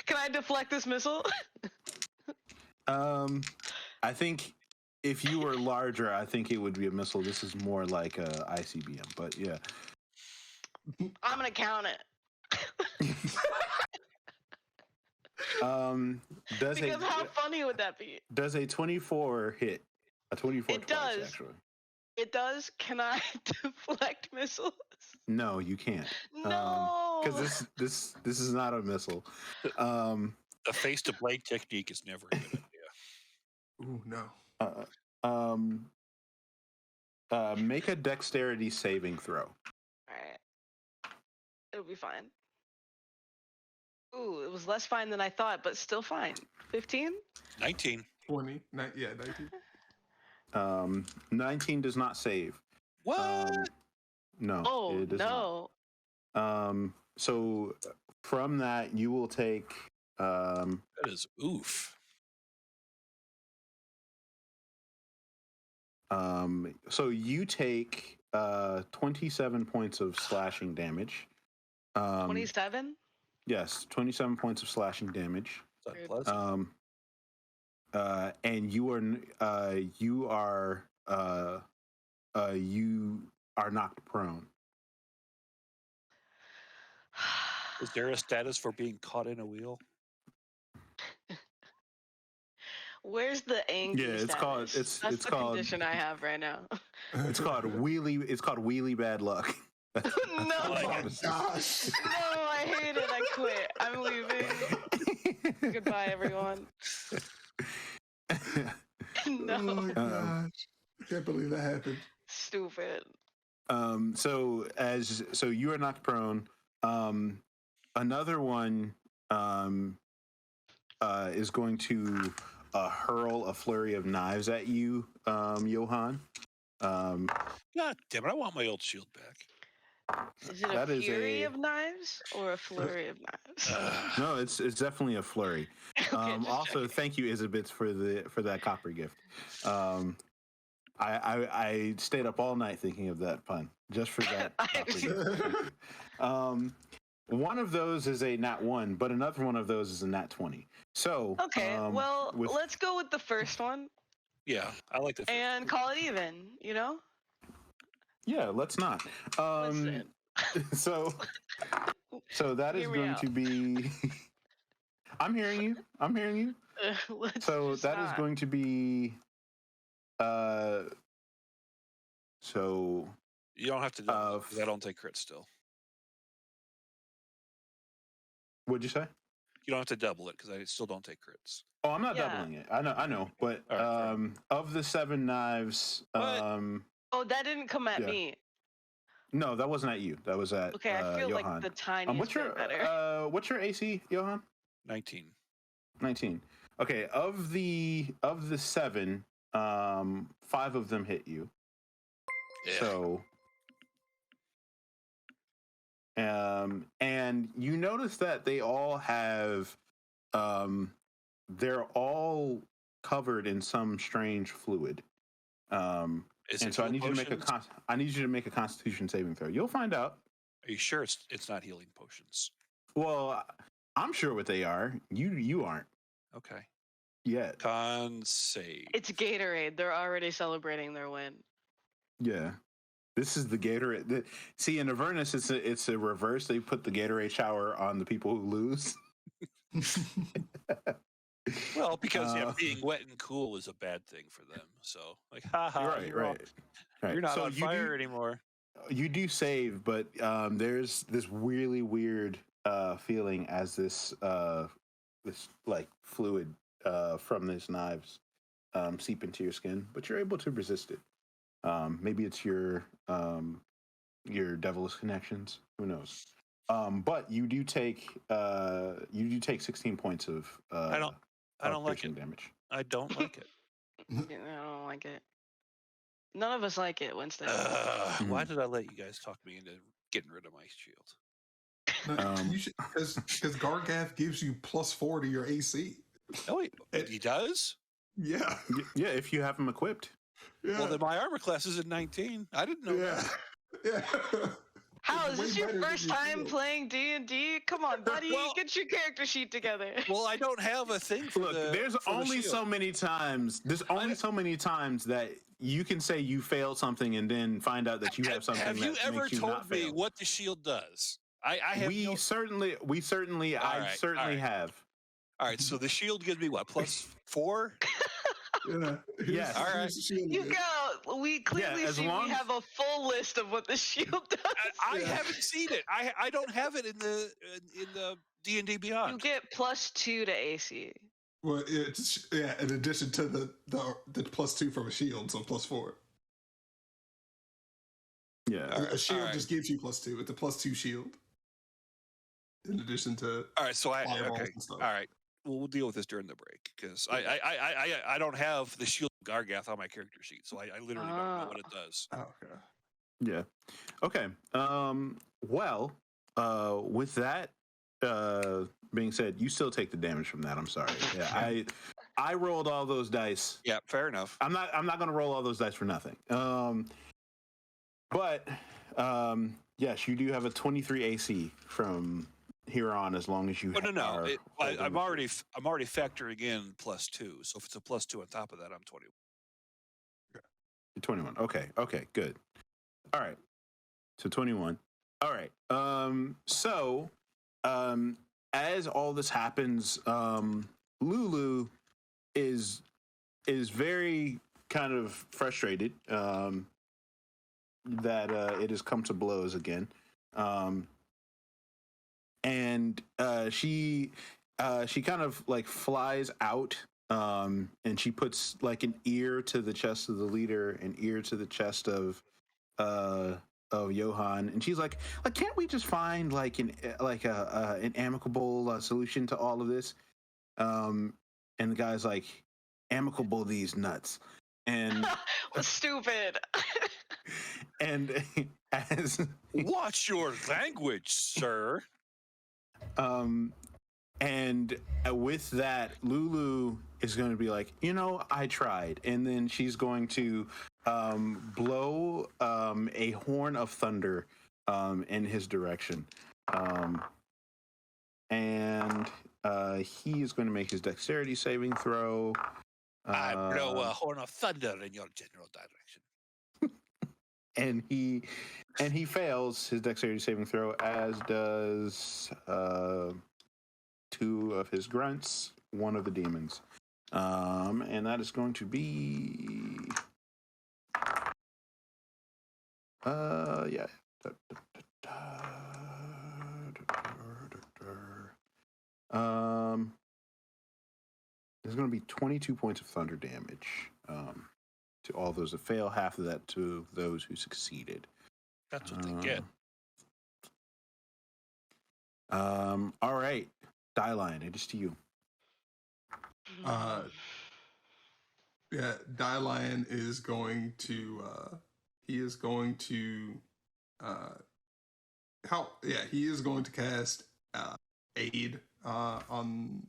Can I deflect this missile? I think if you were larger, I think it would be a missile. This is more like a ICBM, but yeah. I'm gonna count it. Because how funny would that be? Does a 24 hit? A 24 It twice, does. actually. It does. Can I deflect missiles? No, you can't. No. Because this is not a missile. The face to blade technique is never a good idea. Ooh, no. Make a dexterity saving throw. All right. It'll be fine. Ooh, it was less fine than I thought, but still fine. 15? 19. 20. 19. 19 does not save. What? No. Oh, it does no. not. So from that, you will take. That is oof. So you take 27 points of slashing damage. 27? Yes, 27 points of slashing damage. Is that pleasant? and you are knocked prone. Is there a status for being caught in a wheel? Where's the angry Yeah, it's status? called That's it's the called condition I have right now. it's called wheelie bad luck. That's No. Oh my status. gosh. No, I hate it. I quit. I'm leaving. Goodbye, everyone. No. Oh my gosh. I can't believe that happened. Stupid. So you are knocked prone. Another one is going to hurl a flurry of knives at you, Johan. God damn it! I want my old shield back. Is it a That is fury a- of knives or a flurry of knives? No, it's definitely a flurry. Okay, just Also, checking. thank you, Isabeth, for that copper gift. I stayed up all night thinking of that pun just for that copper gift. One of those is a nat 1, but another one of those is a nat 20. So Okay, well, with- let's go with the first one Yeah, I like the. and call it even, you know? yeah, let's not. Listen. So that is Hear me going out. to be. I'm hearing you. Let's So just that is not. going to be. So You don't have to do it, 'cause I don't take crits still. what'd you say? You don't have to double it because I still don't take crits. Oh, I'm not Yeah. doubling it. I know, but All right, fair of the 7 knives, What? Oh, that didn't come at Yeah. me. no, that wasn't at you. That was at Okay, I feel Johan. like the tiniest What's your AC, Johan? 19. 19. Okay, of the 7, 5 of them hit you. Yeah. So, and you notice that they all have, they're all covered in some strange fluid. Is And it so I heal need you to make a Constitution saving throw. You'll find out. Are you sure it's not healing potions? Well, I'm sure what they are. You aren't Okay. yet. Con save. It's Gatorade. They're already celebrating their win. Yeah. This is the Gatorade. See, in Avernus, it's a reverse. They put the Gatorade shower on the people who lose. Well, because Uh, being wet and cool is a bad thing for them. So, like, haha, right. You're not So on fire anymore. You do save, but there's this really weird feeling as this like fluid from these knives seep into your skin, but you're able to resist it. Maybe it's your devilish connections. Who knows? But you do take 16 points of I don't like piercing it. damage. I don't like it. Yeah, I don't like it. None of us like it, Winston. Why did I let you guys talk me into getting rid of my shield? No, you should, because Gargath gives you +4 to your AC. Oh, he does? Yeah. Yeah, if you have them equipped. Yeah. Well, then my armor class is at 19. I didn't know yeah. that. Yeah. How It's is way this your better than first your time shield. playing D&D? Come on, buddy, Well- get your character sheet together. Well, I don't have a thing for Look, there's for the only shield. so many times. There's only so many times that you can say you failed something and then find out that you have something. Have you that ever makes you told not me fail. what the shield does? I have We no... certainly, I certainly right. have. All right, so the shield gives me what, +4? Yeah. Yes. All right. You go. We clearly as see long we as- have a full list of what the shield does. I Yeah. haven't seen it. I don't have it in the D&D You Beyond. get +2 to AC. Well, it's in addition to the +2 from a shield, so +4. Yeah. A shield alright. just gives you +2. It's a +2 shield. In addition to All right, so fireballs okay. and stuff. All right. Well, we'll deal with this during the break because I don't have the shield of Gargath on my character sheet, so I literally don't know what it does. Oh, okay. Yeah. Okay. Well, with that being said, you still take the damage from that. I'm sorry. Yeah. I rolled all those dice. Yeah, fair enough. I'm not going to roll all those dice for nothing. But yes, you do have a 23 AC from here on as long as you. Oh, no. are holding I'm the already factoring in +2. So if it's a +2 on top of that, I'm 21. You're 21. Okay, good. All right. So 21. All right. So as all this happens, Lulu is very kind of frustrated that it has come to blows again. And she kind of like flies out, and she puts like an ear to the chest of the leader, an ear to the chest of Johan, and she's like, can't we just find like an amicable solution to all of this? And the guy's like, amicable these nuts, and Stupid. and as Watch your language, sir. And with that, Lulu is going to be like, I tried. And then she's going to blow a horn of thunder in his direction. And he is going to make his dexterity saving throw. I blow a horn of thunder in your general direction. And he fails his dexterity saving throw, as does 2 of his grunts, 1 of the demons. And that is going to be yeah. There's going to be 22 points of thunder damage to all those that fail, half of that to those who succeeded. That's what they get. All right, Dieline, it is to you. Yeah, Dieline is going to he is going to cast aid on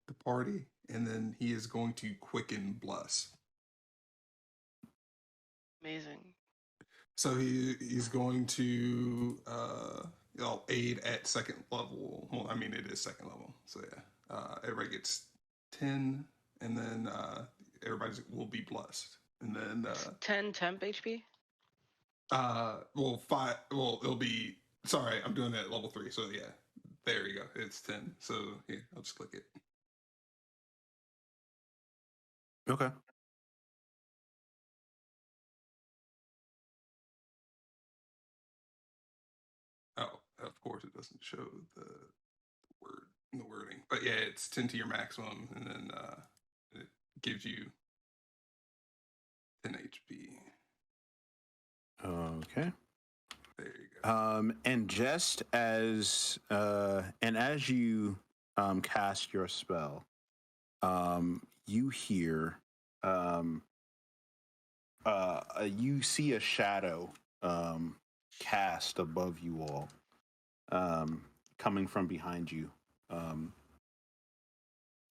the party, and then he is going to quicken bless. Amazing. So he's going to aid at 2nd level. Well, I mean, it is 2nd level. So yeah, everybody gets 10, and then everybody will be blessed. And then 10 temp HP. Well, 5. Well, it'll be. Sorry, I'm doing that at level 3. So yeah, there you go. It's 10. So yeah, I'll just click it. Okay. Oh, of course, it doesn't show the wording, but yeah, it's 10 to your maximum, and then it gives you 10 HP. Okay. There you go. And just as you cast your spell, you hear you see a shadow cast above you all, coming from behind you. And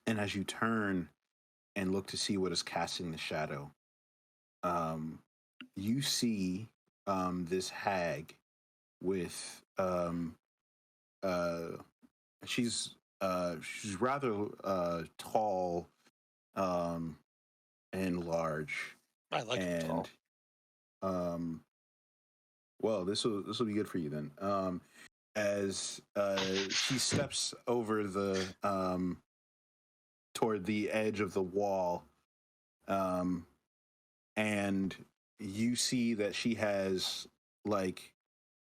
as you turn and look to see what is casting the shadow, you see this hag with she's rather tall and large. I like it tall. Well, this will be good for you then. As she steps over the toward the edge of the wall, and you see that she has like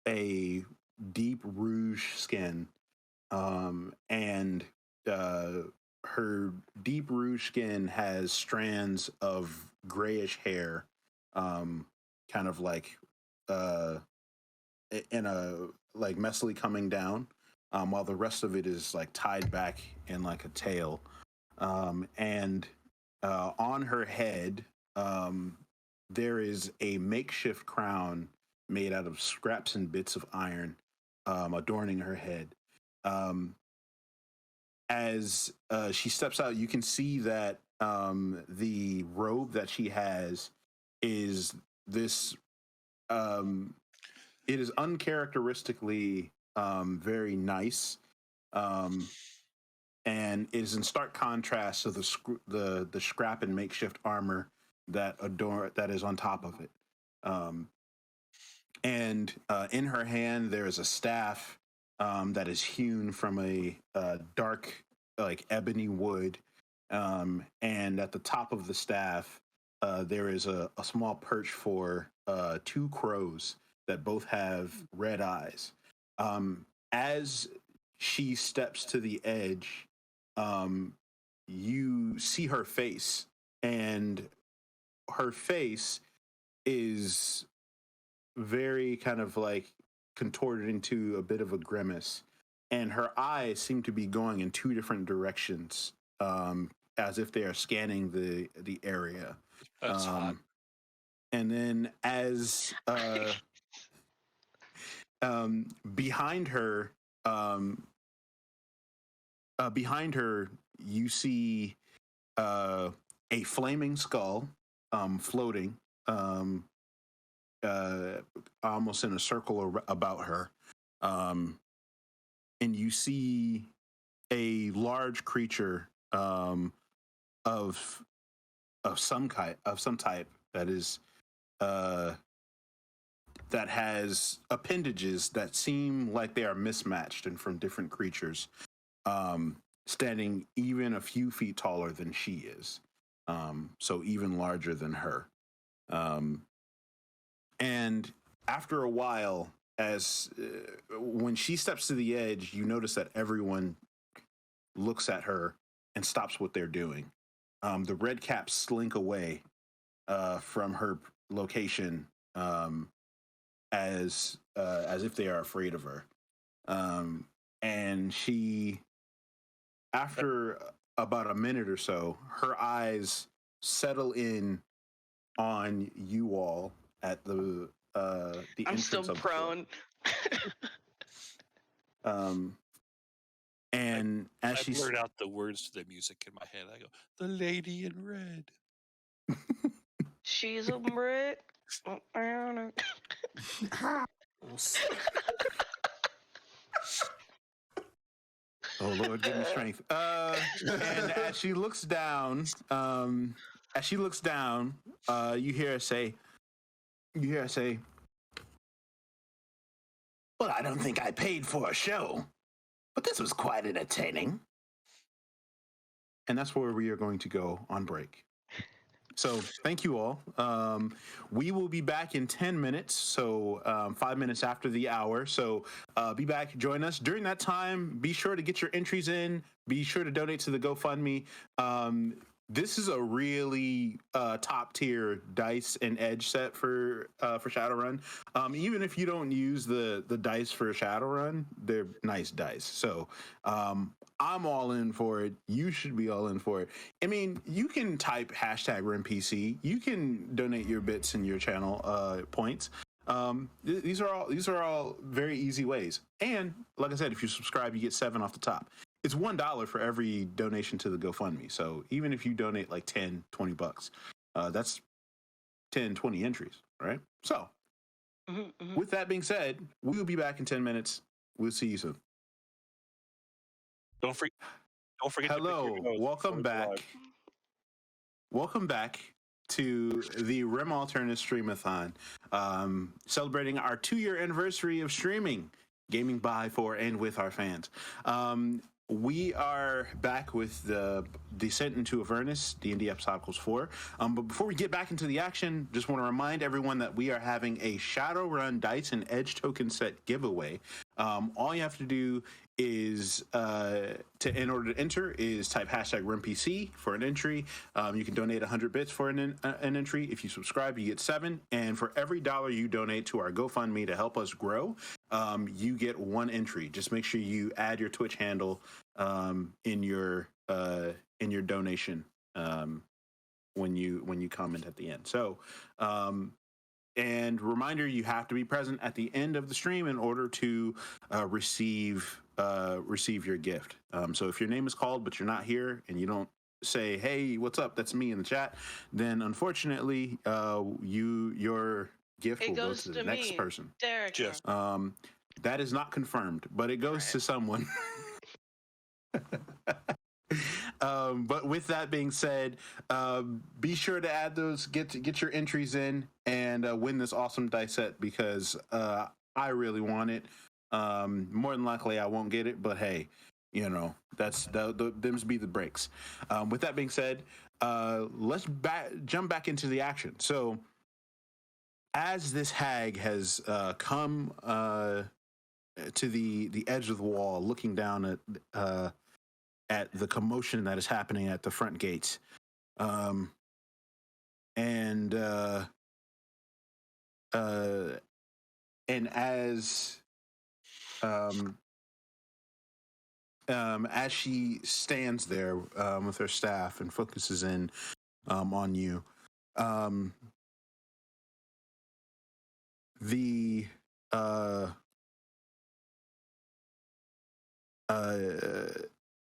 a deep rouge skin, and her deep rouge skin has strands of grayish hair, kind of like in a like messily coming down, while the rest of it is like tied back in like a tail, and on her head there is a makeshift crown made out of scraps and bits of iron, adorning her head. As she steps out, you can see that the robe that she has is this it is uncharacteristically very nice, and is in stark contrast to the scrap and makeshift armor that is on top of it. And in her hand there is a staff that is hewn from a dark, like ebony wood, and at the top of the staff there is a small perch for two crows that both have red eyes. As she steps to the edge, you see her face, and her face is very kind of like contorted into a bit of a grimace, and her eyes seem to be going in two different directions, as if they are scanning the area. That's hot. And then as behind her, you see a flaming skull floating, almost in a circle about her, and you see a large creature of some type that is that has appendages that seem like they are mismatched and from different creatures, standing even a few feet taller than she is, so even larger than her. And after a while, as when she steps to the edge, you notice that everyone looks at her and stops what they're doing. The red caps slink away from her location, as if they are afraid of her. And she, after about a minute or so, her eyes settle in on you all at the I'm still prone. And as I she blurt out the words to the music in my head. I go, "The lady in red." She's a brick. Oh Lord, give me strength. And as she looks down, you hear her say, "Well, I don't think I paid for a show, but this was quite entertaining." And that's where we are going to go on break. So thank you all. We will be back in 10 minutes, so 5 minutes after the hour. So be back, join us. During that time, be sure to get your entries in. Be sure to donate to the GoFundMe. This is a really top tier dice and edge set for Shadowrun. Even if you don't use the dice for Shadowrun, they're nice dice. So I'm all in for it. You should be all in for it. I mean, you can type #RunPC. You can donate your bits and your channel points. These are all very easy ways. And like I said, if you subscribe, you get 7 off the top. It's $1 for every donation to the GoFundMe. So even if you donate like 10, 20 bucks, that's 10, 20 entries, right? So with that being said, we will be back in 10 minutes. We'll see you soon. Don't forget. Hello, welcome back. Welcome back to the Rim Alternate Stream-A-Thon, celebrating our 2-year anniversary of streaming, gaming by, for, and with our fans. We are back with the Descent into Avernus, D&D Episodicals 4. But before we get back into the action, just want to remind everyone that we are having a Shadowrun Dice and Edge token set giveaway. All you have to do is, in order to enter, is type #RunPC for an entry. You can donate 100 bits for an entry. If you subscribe, you get 7. And for every $1 you donate to our GoFundMe to help us grow, you get 1 entry. Just make sure you add your Twitch handle in your donation when you comment at the end. So, and reminder, you have to be present at the end of the stream in order to receive your gift. So if your name is called but you're not here and you don't say, "Hey, what's up? That's me," in the chat, then unfortunately, your gift will go to the next person. Derek. That is not confirmed, but it goes to someone. But with that being said, be sure to add those, get your entries in, and win this awesome dice set because I really want it. More than likely, I won't get it, but hey, you know that's them's be the breaks. With that being said, let's jump back into the action. So, as this hag has come to the edge of the wall, looking down at the commotion that is happening at the front gates. And as she stands there with her staff and focuses in on you, the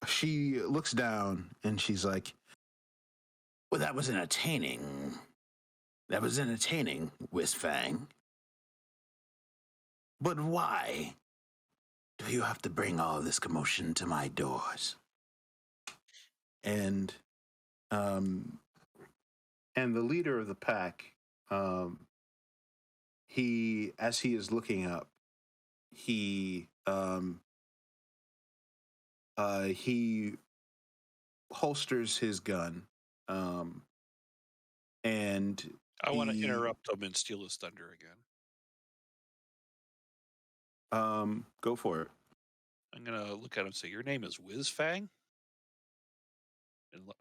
she looks down and she's like, "Well, that was entertaining. That was entertaining, Whistfang. But why do you have to bring all this commotion to my doors?" And the leader of the pack, as he is looking up, he holsters his gun, and I want to interrupt him and steal his thunder again. Go for it. I'm gonna look at him and say, "Your name is Whizfang?" And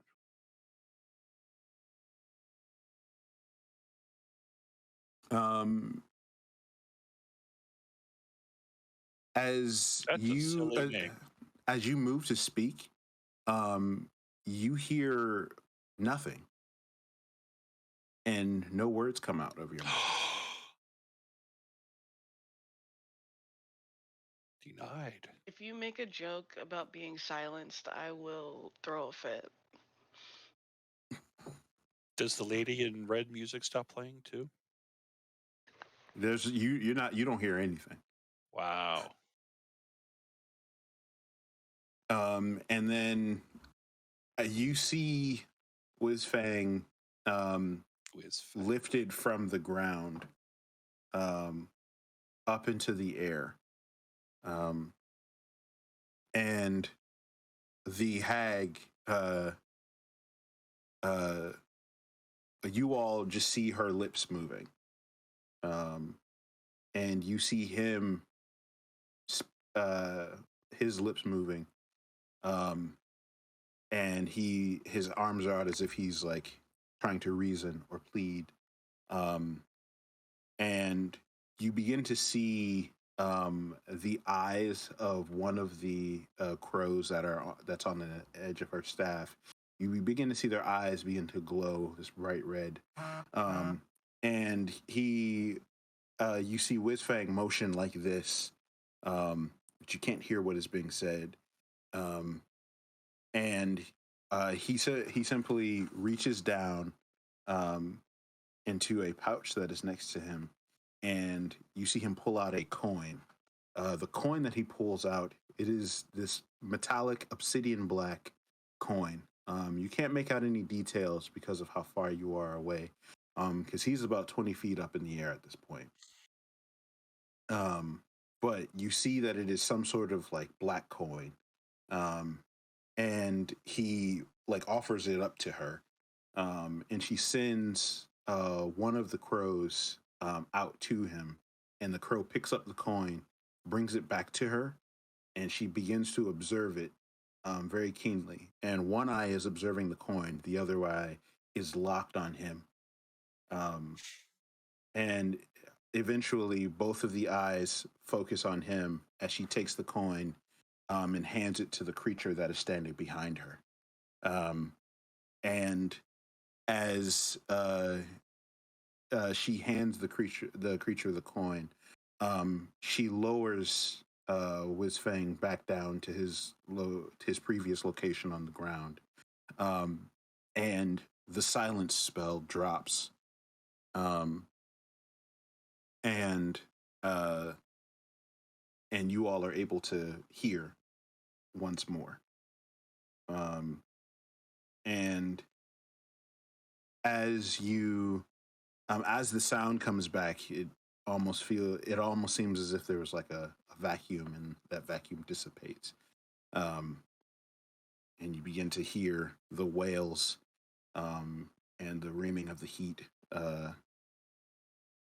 as that's a silly name. As you move to speak, you hear nothing, and no words come out of your mouth. Denied. If you make a joke about being silenced, I will throw a fit. Does the lady in red music stop playing too? There's you don't hear anything. Wow. And then you see Whizfang lifted from the ground up into the air. And the hag, you all just see her lips moving. And you see him, his lips moving. And his arms are out as if he's like trying to reason or plead. And you begin to see the eyes of one of the crows that's on the edge of her staff. You begin to see their eyes begin to glow this bright red. And you see Whizfang motion like this, but you can't hear what is being said. And he simply reaches down into a pouch that is next to him, and you see him pull out a coin. The coin that he pulls out, it is this metallic obsidian black coin. You can't make out any details because of how far you are away, because he's about 20 feet up in the air at this point. But you see that it is some sort of like black coin. And he like offers it up to her. And she sends one of the crows out to him, and the crow picks up the coin, brings it back to her, and she begins to observe it very keenly. And one eye is observing the coin, the other eye is locked on him. And eventually both of the eyes focus on him as she takes the coin and hands it to the creature that is standing behind her. And as she hands the creature the coin, she lowers Whizfang back down to his previous location on the ground, and the silence spell drops, and and you all are able to hear once more. And as the sound comes back, it almost seems as if there was like a vacuum, and that vacuum dissipates. And you begin to hear the wails and the reaming of the heat of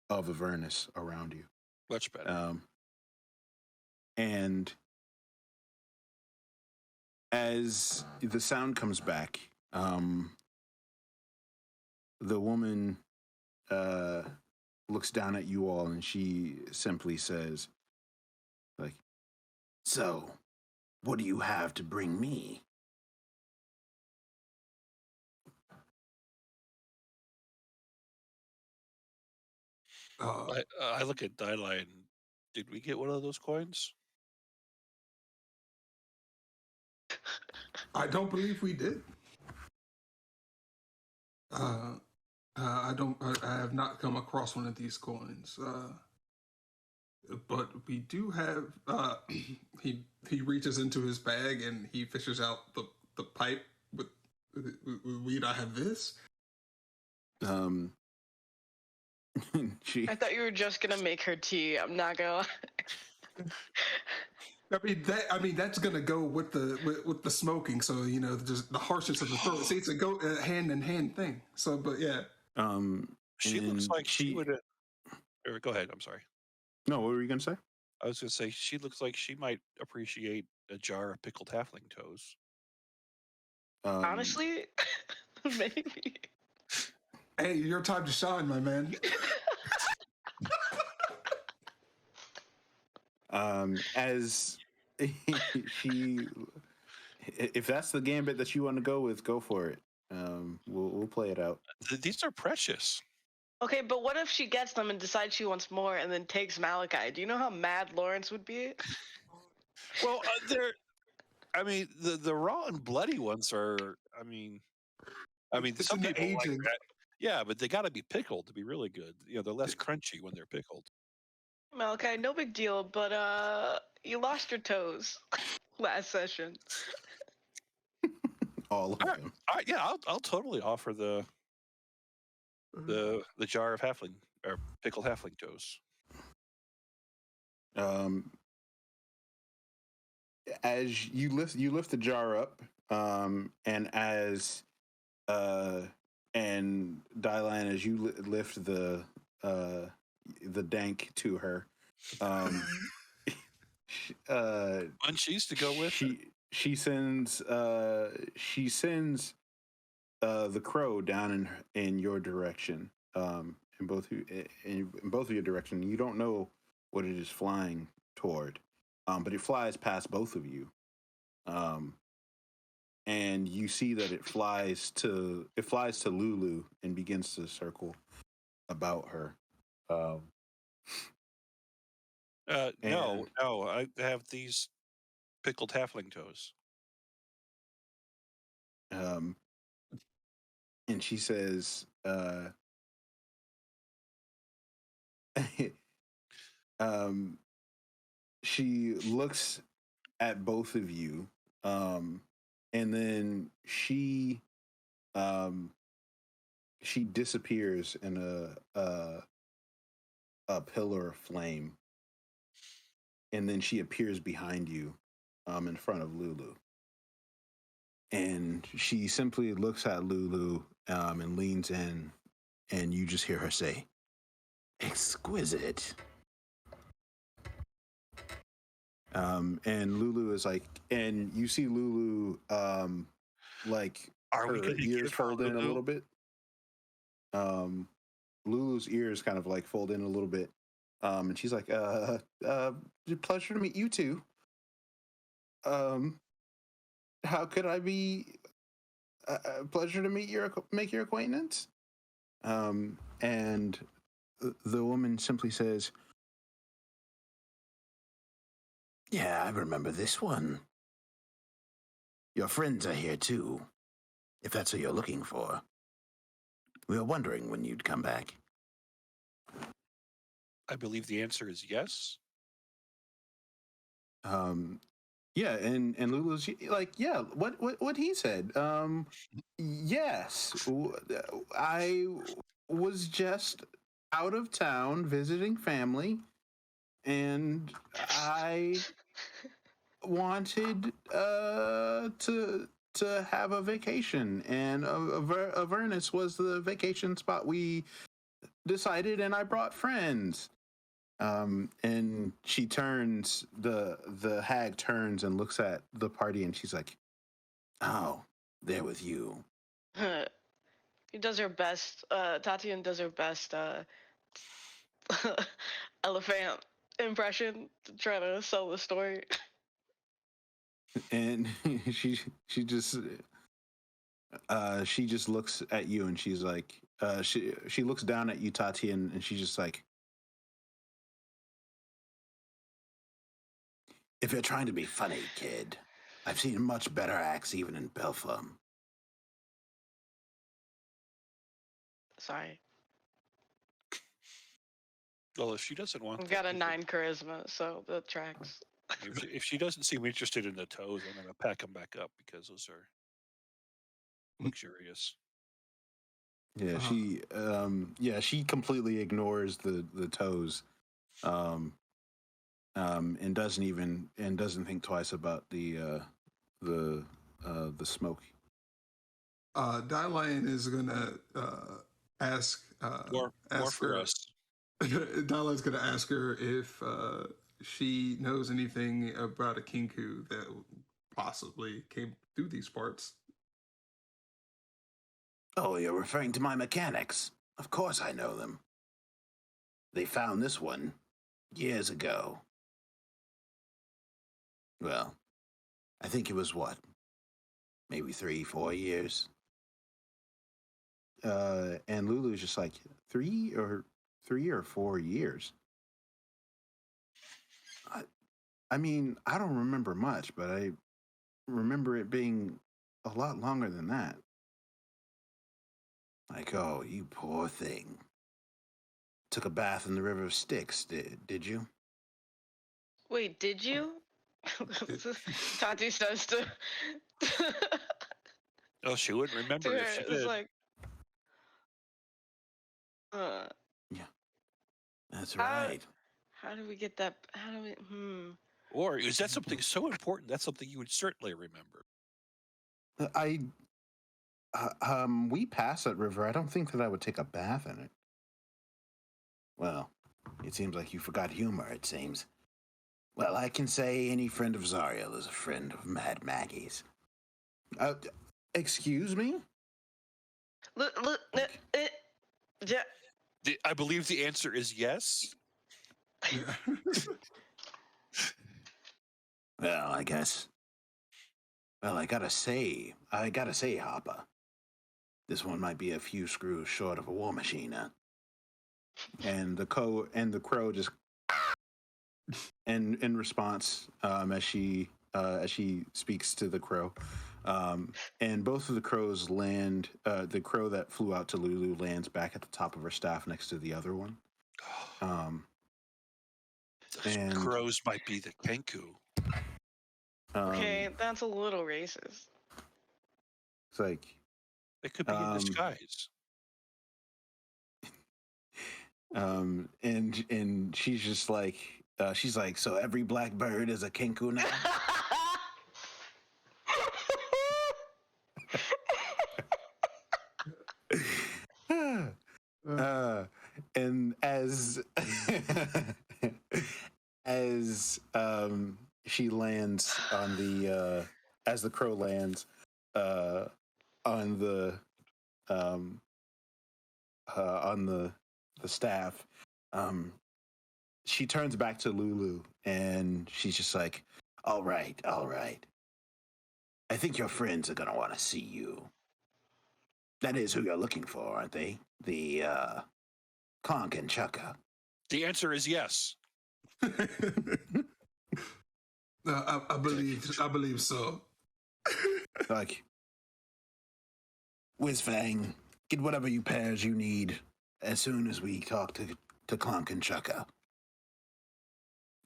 Avernus around you. Much better. And as the sound comes back, the woman looks down at you all, and she simply says, like, "So, what do you have to bring me?" I look at Dylan. And did we get one of those coins? I don't believe we did. I have not come across one of these coins. But we do have. He reaches into his bag and he fishes out the pipe with weed. I have this. I thought you were just gonna make her tea. I'm not gonna. I mean that's gonna go with the smoking. So just the harshness of the throat. See, it's a go hand in hand thing. So, but yeah. She looks like she would. Go ahead. I'm sorry. No, what were you gonna say? I was gonna say she looks like she might appreciate a jar of pickled halfling toes. Honestly, maybe. Hey, your time to shine, my man. As she, if that's the gambit that you want to go with, go for it. We'll play it out. These are precious. Okay, but what if she gets them and decides she wants more and then takes Malachi? Do you know how mad Lawrence would be? Well, the raw and bloody ones are. It's Some in the people like aging. that. Yeah, but they got to be pickled to be really good. They're less crunchy when they're pickled. Malachi, no big deal, but you lost your toes last session. All of them. I'll totally offer the jar of halfling or pickled halfling toes. As you lift the jar up, and as and Dylan, as you lift the dank to her, Munchies to go with. She sends the crow down in your direction, in both of your direction. You don't know what it is flying toward, but it flies past both of you, and you see that it flies to Lulu and begins to circle about her. No, I have these pickled halfling toes. And she says, she looks at both of you, and then she disappears in a pillar of flame, and then she appears behind you, in front of Lulu. And she simply looks at Lulu, and leans in, and you just hear her say, "Exquisite." And Lulu is like, and you see Lulu, like, her ears fold in a little bit. Lulu's ears kind of like fold in a little bit. And she's like, pleasure to meet you too. How could I be? Pleasure to make your acquaintance. And the woman simply says, "Yeah, I remember this one. Your friends are here too, if that's who you're looking for. We were wondering when you'd come back." I believe the answer is yes. Yeah, and Lulu's like, yeah, what he said. Yes, I was just out of town visiting family, and I wanted to have a vacation, and Avernus was the vacation spot we decided, and I brought friends. And she turns, the hag turns and looks at the party, and she's like, "Oh, they're with you." He does her best. Tatian does her best elephant impression to try to sell the story. And she just looks at you, and she's like, she looks down at you, Tatian, and she's just like, "If you're trying to be funny, kid, I've seen much better acts even in Belfum." Sorry, Well, if she doesn't want I've that, got a then 9 charisma, so that tracks. if she doesn't seem interested in the toes, I'm going to pack them back up because those are luxurious. Yeah, she completely ignores the toes, and doesn't think twice about the smoke. Dylan is gonna ask More for her. us. Dylan's gonna ask her if she knows anything about a kinku that possibly came through these parts. Oh, you're referring to my mechanics? Of course I know them. They found this one years ago. Well, I think it was maybe 3-4 years. And Lulu's just like, 3 or 4 years. I mean, I don't remember much, but I remember it being a lot longer than that. Like, oh, you poor thing. Took a bath in the River of Styx, did you? Wait, did you? Tati says to. Oh, she wouldn't remember to if her, she it's did. like. Yeah, that's How- right. How do we get that? How do we? Or is that something so important? That's something you would certainly remember. We pass that river. I don't think that I would take a bath in it. Well, it seems like you forgot humor, it seems. Well, I can say any friend of Zariel is a friend of Mad Maggie's. Excuse me? Look, yeah. I believe the answer is yes. Well, I guess. Well, I gotta say, Hopper, this one might be a few screws short of a war machine, huh? And the crow just, and in response, as she speaks to the crow, and both of the crows land. The crow that flew out to Lulu lands back at the top of her staff next to the other one. Those And- crows might be the Kenku. Okay, that's a little racist. It's like, They could be in disguise. and she's just like, so every black bird is a kinku now. And as she lands on the as the crow lands on the staff, she turns back to Lulu and she's just like, all right, I think your friends are gonna want to see you. That is who you're looking for, aren't they? The Clonk and Chukka. The answer is yes. I believe so. Like, Whizfang, get whatever you pairs you need as soon as we talk to Clonk and Chukka.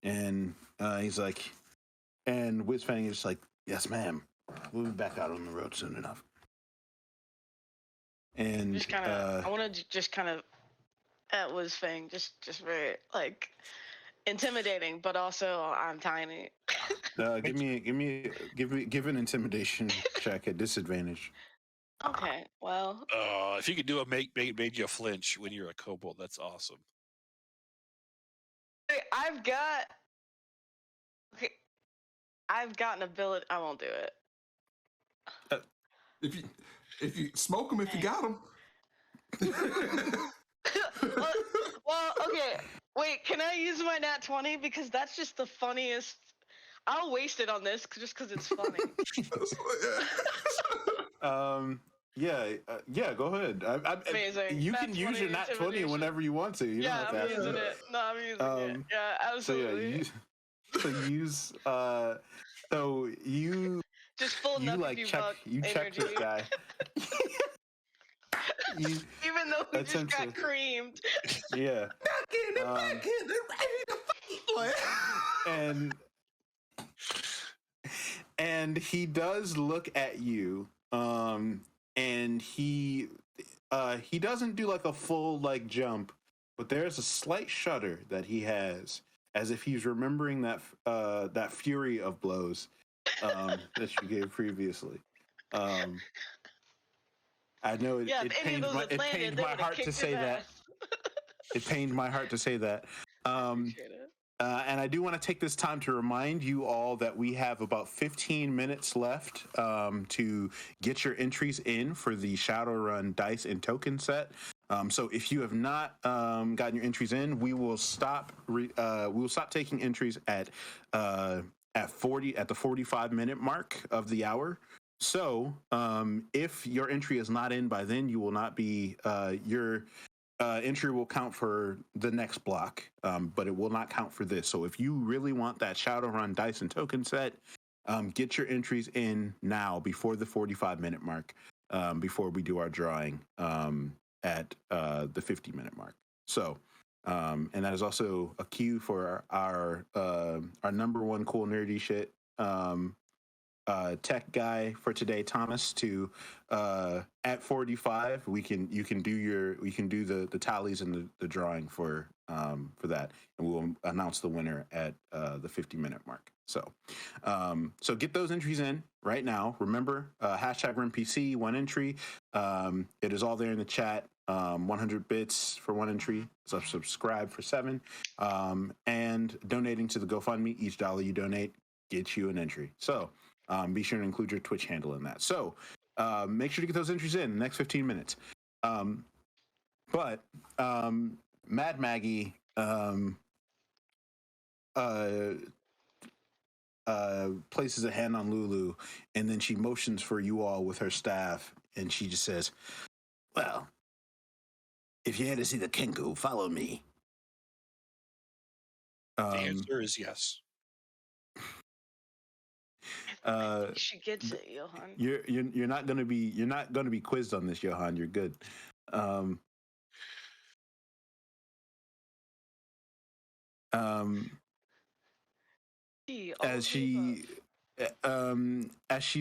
And he's like, And Whizfang is like, yes, ma'am. We'll be back out on the road soon enough. And Just kind of, I want to just kind of at Whizfang, just very like intimidating, but also I'm tiny. give an intimidation check at disadvantage. Okay, well, If you could do a made you flinch when you're a kobold, that's awesome. I've got an ability. I won't do it. If you smoke them, if you got them. well, okay. Wait, can I use my nat 20 because that's just the funniest. I'll waste it on this just because it's funny. Yeah, go ahead. Amazing. You Nat can use your nat 20 intimidation. whenever you want to. You don't have to I'm ask using me. it. No, I'm using it. Yeah, absolutely. So you just full you enough like if check energy. this guy. Even though he just got creamed. Yeah. And he does look at you, and he doesn't do like a full like jump, but there's a slight shudder that he has, as if he's remembering that fury of blows that you gave previously. I know it pained my heart to say that. It pained my heart to say that. And I do want to take this time to remind you all that we have about 15 minutes left to get your entries in for the Shadowrun dice and token set. So if you have not gotten your entries in, we will stop. We will stop taking entries at the 45-minute mark of the hour. So if your entry is not in by then, you will not be your entry will count for the next block, but it will not count for this. So if you really want that Shadowrun dice and token set, get your entries in now before the 45-minute mark, before we do our drawing at the 50-minute mark. So, and that is also a cue for our number one cool nerdy shit tech guy for today, Thomas, to at 45 you can do the tallies and the drawing for that, and we'll announce the winner at the 50-minute mark. So get those entries in right now. Remember, hashtag RMPC, one entry. It is all there in the chat. 100 bits for one entry, subscribe for 7, and donating to the GoFundMe. Each dollar you donate gets you an entry. So be sure to include your Twitch handle in that. So make sure to get those entries in the next 15 minutes. But Mad Maggie places a hand on Lulu, and then she motions for you all with her staff, and she just says, well, if you're here to see the Kenku, follow me. The answer is yes. She gets it, Johan. You're not gonna be quizzed on this, Johan. You're good. As she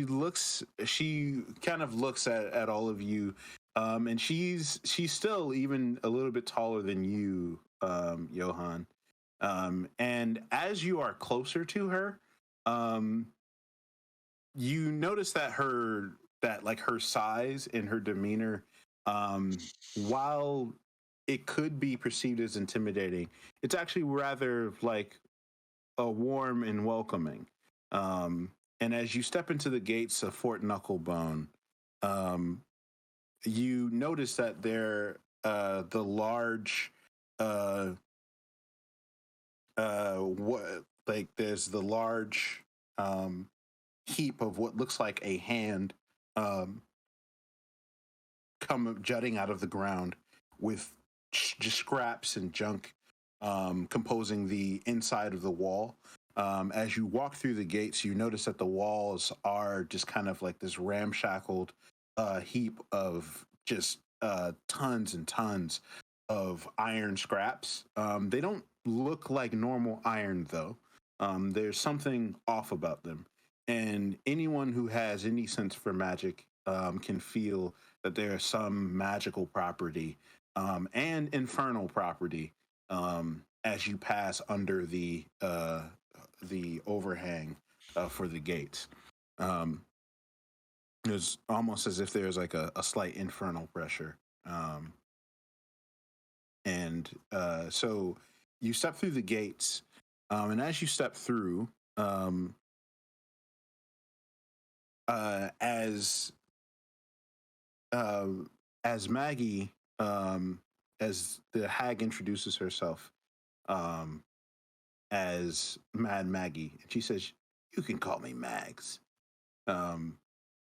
looks, she kind of looks at all of you, and she's still even a little bit taller than you, Johan. And as you are closer to her, you notice that her size and her demeanor, while it could be perceived as intimidating, it's actually rather like a warm and welcoming. And as you step into the gates of Fort Knucklebone, you notice that there's the large heap of what looks like a hand come jutting out of the ground with just scraps and junk composing the inside of the wall. As you walk through the gates, you notice that the walls are just kind of like this ramshackled heap of just tons and tons of iron scraps. They don't look like normal iron, though. There's something off about them, and anyone who has any sense for magic can feel that there is some magical property and infernal property as you pass under the overhang for the gates. It's almost as if there's like a slight infernal pressure. So you step through the gates, and as you step through, as Maggie, as the hag introduces herself as Mad Maggie, and she says, "You can call me Mags,"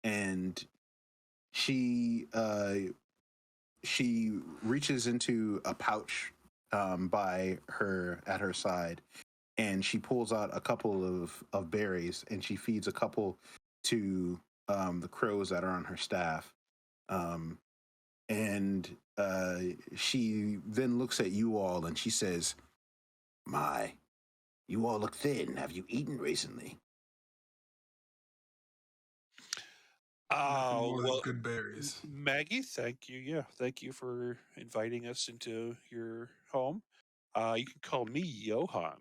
and she reaches into a pouch at her side, and she pulls out a couple of berries, and she feeds a couple to the crows that are on her staff. And she then looks at you all and she says, "My, you all look thin. Have you eaten recently?" More than Well, good berries. Maggie, thank you. Yeah, thank you for inviting us into your home. You can call me Johan.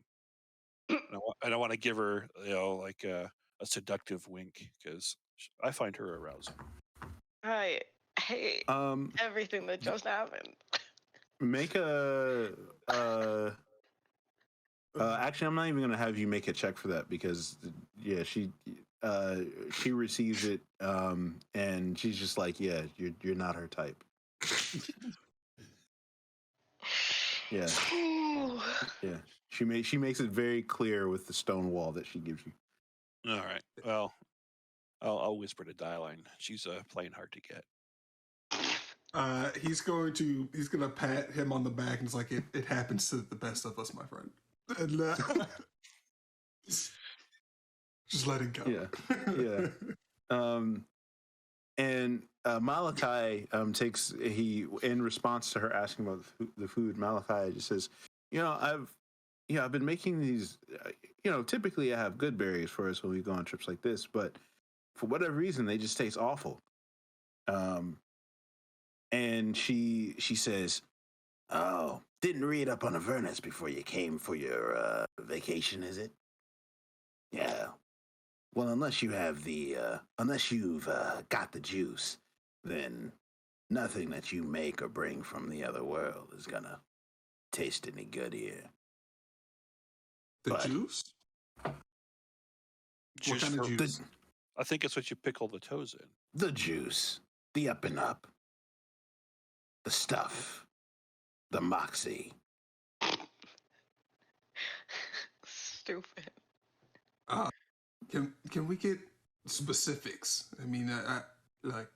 I don't want to give her, like a seductive wink because I find her arousing. I hate everything that just happened. Make a. Actually, I'm not even gonna have you make a check for that because, yeah, she receives it, and she's just like, "Yeah, you're not her type." Yeah, yeah. She makes it very clear with the stone wall that she gives you. All right. Well, I'll whisper to Dieline. She's playing hard to get. He's gonna pat him on the back and it's like it happens to the best of us, my friend. And, just let it go. Yeah. And Malachi in response to her asking about the food, Malachi just says, I've been making these, typically I have good berries for us when we go on trips like this, but for whatever reason, they just taste awful. And she says, "Oh, didn't read up on Avernus before you came for your vacation, is it?" "Yeah. Well, unless you've got the juice, then nothing that you make or bring from the other world is gonna taste any good here." Juice? Juice what kind of juice? I think it's what you pickle the toes in. The juice, the up and up, the stuff, the moxie. Stupid. Can we get specifics? I mean, like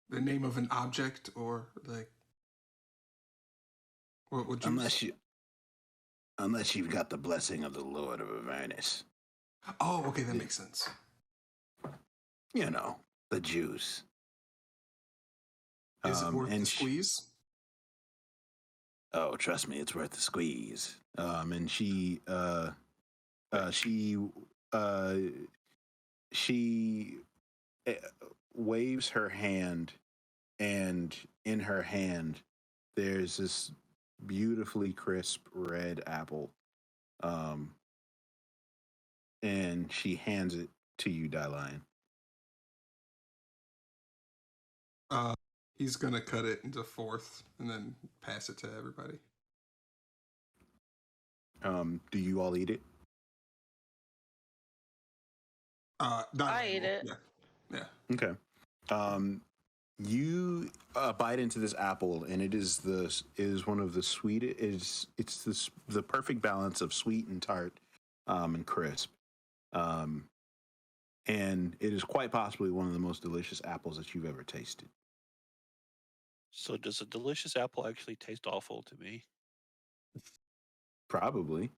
the name of an object or like what juice? Unless you've got the blessing of the Lord of Avernus. Oh, okay, that makes sense. The juice. Is it worth the squeeze? Oh, trust me, it's worth the squeeze. And she waves her hand, and in her hand there's this beautifully crisp red apple. And she hands it to you, Dieline. He's gonna cut it into fourths and then pass it to everybody. Do you all eat it? I ate it. Yeah. Okay. You bite into this apple, and it is one of the sweet. It's the perfect balance of sweet and tart, and crisp. And it is quite possibly one of the most delicious apples that you've ever tasted. So does a delicious apple actually taste awful to me? Probably.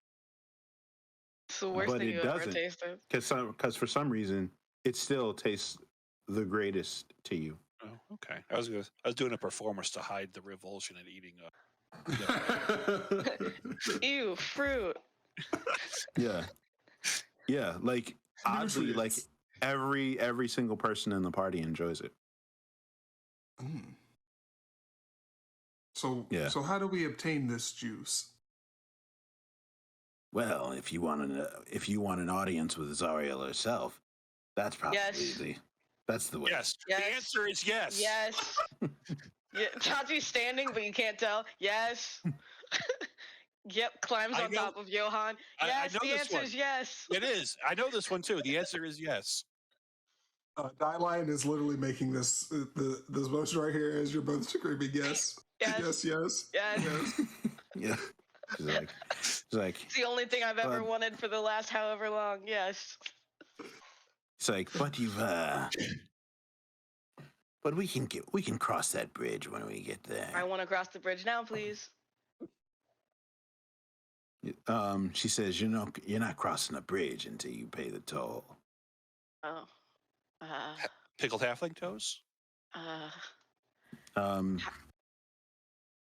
It's the worst thing you've ever tasted. Because for some reason, it still tastes the greatest to you. Oh, okay. I was doing a performance to hide the revulsion at eating Ew, fruit. Yeah. Yeah, like oddly, like Nutrients. every single person in the party enjoys it. Mm. So, Yeah. so how do we obtain this juice? Well, if you want an audience with Zariel herself, that's probably Yes. that's the way. Yes. Yes. The answer is yes. Yes. Yeah, Tati's standing, but you can't tell. Yes. Yep, climbs I on know- top of Johan. I Yes, know the this answer one. is yes. It is. I know this one too. The answer is yes. Dyline is literally making this this motion right here as you're both screaming yes, Yes. yes, yes, Yes. Yeah. She's like, It's the only thing I've ever But- wanted for the last however long. Yes. it's like, but you've but we can cross that bridge when we get there. I want to cross the bridge now, please. She says, you're not crossing a bridge until you pay the toll. Oh. Pickled halfling toes. Um,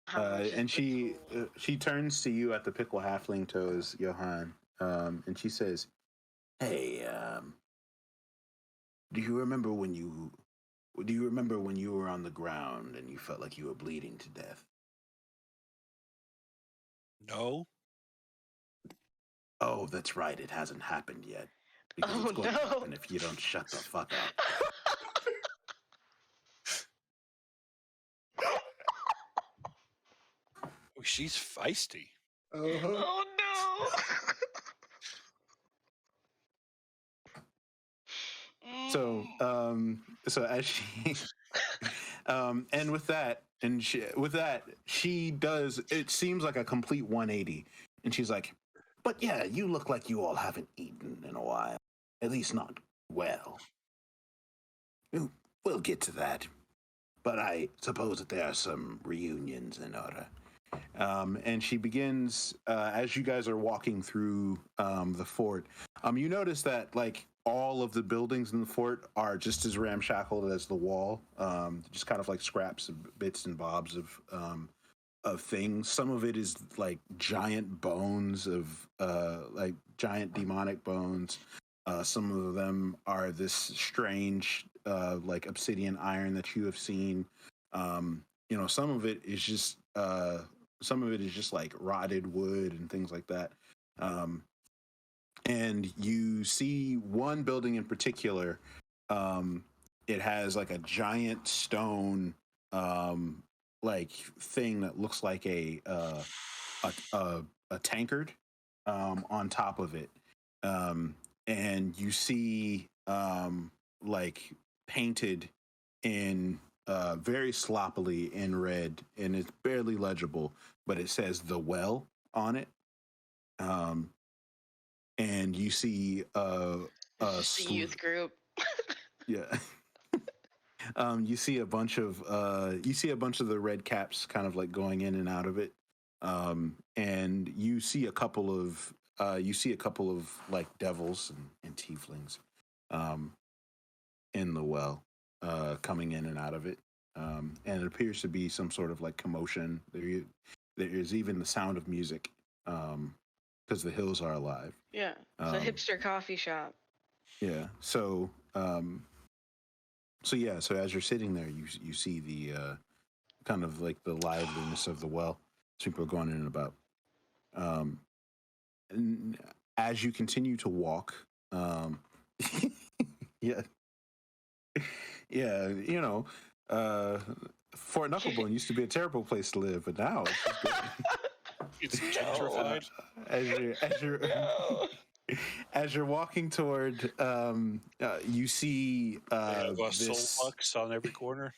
How much is and the toll? she turns to you at the pickle halfling toes, Johan, and she says, "Hey, do you remember when you were on the ground and you felt like you were bleeding to death?" No. Oh, that's right. It hasn't happened yet. Because Oh, it's going to no. happen if you don't shut the fuck up. Oh, she's feisty. Uh-huh. Oh no. So, so as she, and with that, she does. It seems like a complete 180, and she's like, "But yeah, you look like you all haven't eaten in a while. At least not well. We'll get to that, but I suppose that there are some reunions in order." And she begins as you guys are walking through the fort. You notice that like all of the buildings in the fort are just as ramshackled as the wall. Just kind of like scraps of bits and bobs of things. Some of it is like giant bones of like giant demonic bones. Some of them are this strange like obsidian iron that you have seen. Some of it is just like rotted wood and things like that. And you see one building in particular. It has like a giant stone like thing that looks like a tankard on top of it. And you see like painted in very sloppily in red, and it's barely legible, but it says "The Well" on it. And you see Just a youth group. yeah. You see a bunch of the red caps kind of like going in and out of it. And you see a couple of like devils and tieflings in the well coming in and out of it. And it appears to be some sort of like commotion. There is even the sound of music because the hills are alive. Yeah, it's a hipster coffee shop. Yeah. So so as you're sitting there, you see the kind of like the liveliness of the well. People are going in and about. And as you continue to walk, yeah, Fort Knucklebone used to be a terrible place to live, but now it's just great. It's gentrified. As you're walking toward, you see Soul bucks on every corner.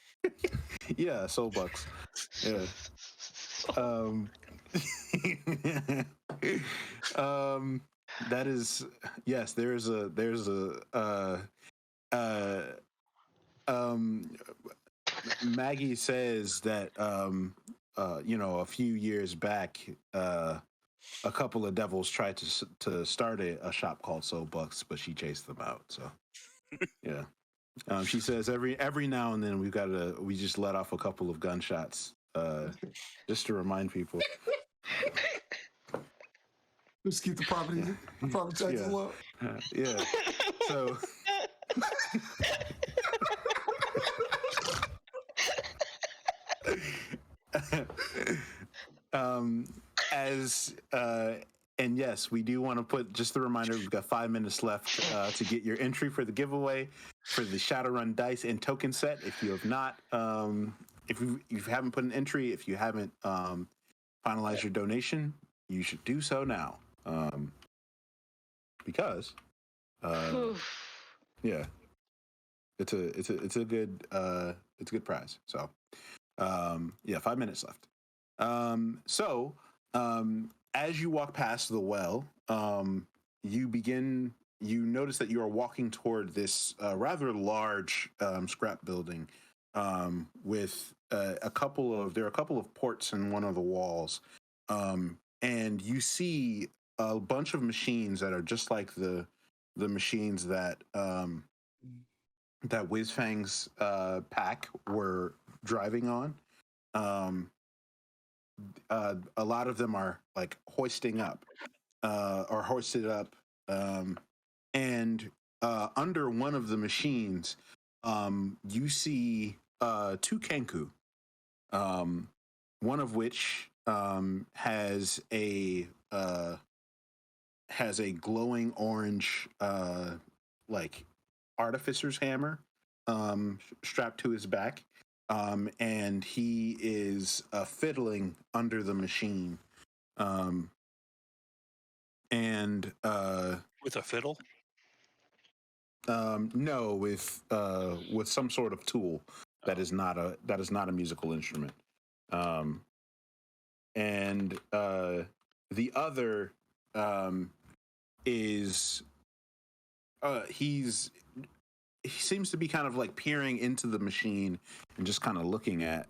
Yeah, soul bucks. Yeah. That is yes. There's Maggie says that a few years back a couple of devils tried to start a shop called Soul Bucks, but she chased them out. So yeah. She says every now and then we just let off a couple of gunshots just to remind people. Just keep the property taxes Yeah. low. Yeah. So. As and yes, we do want to put just a reminder. We've got 5 minutes left to get your entry for the giveaway for the Shadowrun dice and token set. If you have not, if you haven't put an entry, if you haven't finalized your donation, you should do so now. Because, yeah, it's a good prize. So, yeah, 5 minutes left. As you walk past the well, you notice that you are walking toward this rather large scrap building with there are a couple of ports in one of the walls, and you see a bunch of machines that are just like the machines that that Whizfang's pack were driving on. A lot of them are like hoisted up, and under one of the machines, you see two Kenku, one of which has a glowing orange like artificer's hammer strapped to his back. And he is fiddling under the machine. And with a fiddle? No, with some sort of tool that is not a musical instrument. And the other is he seems to be kind of like peering into the machine and just kind of looking at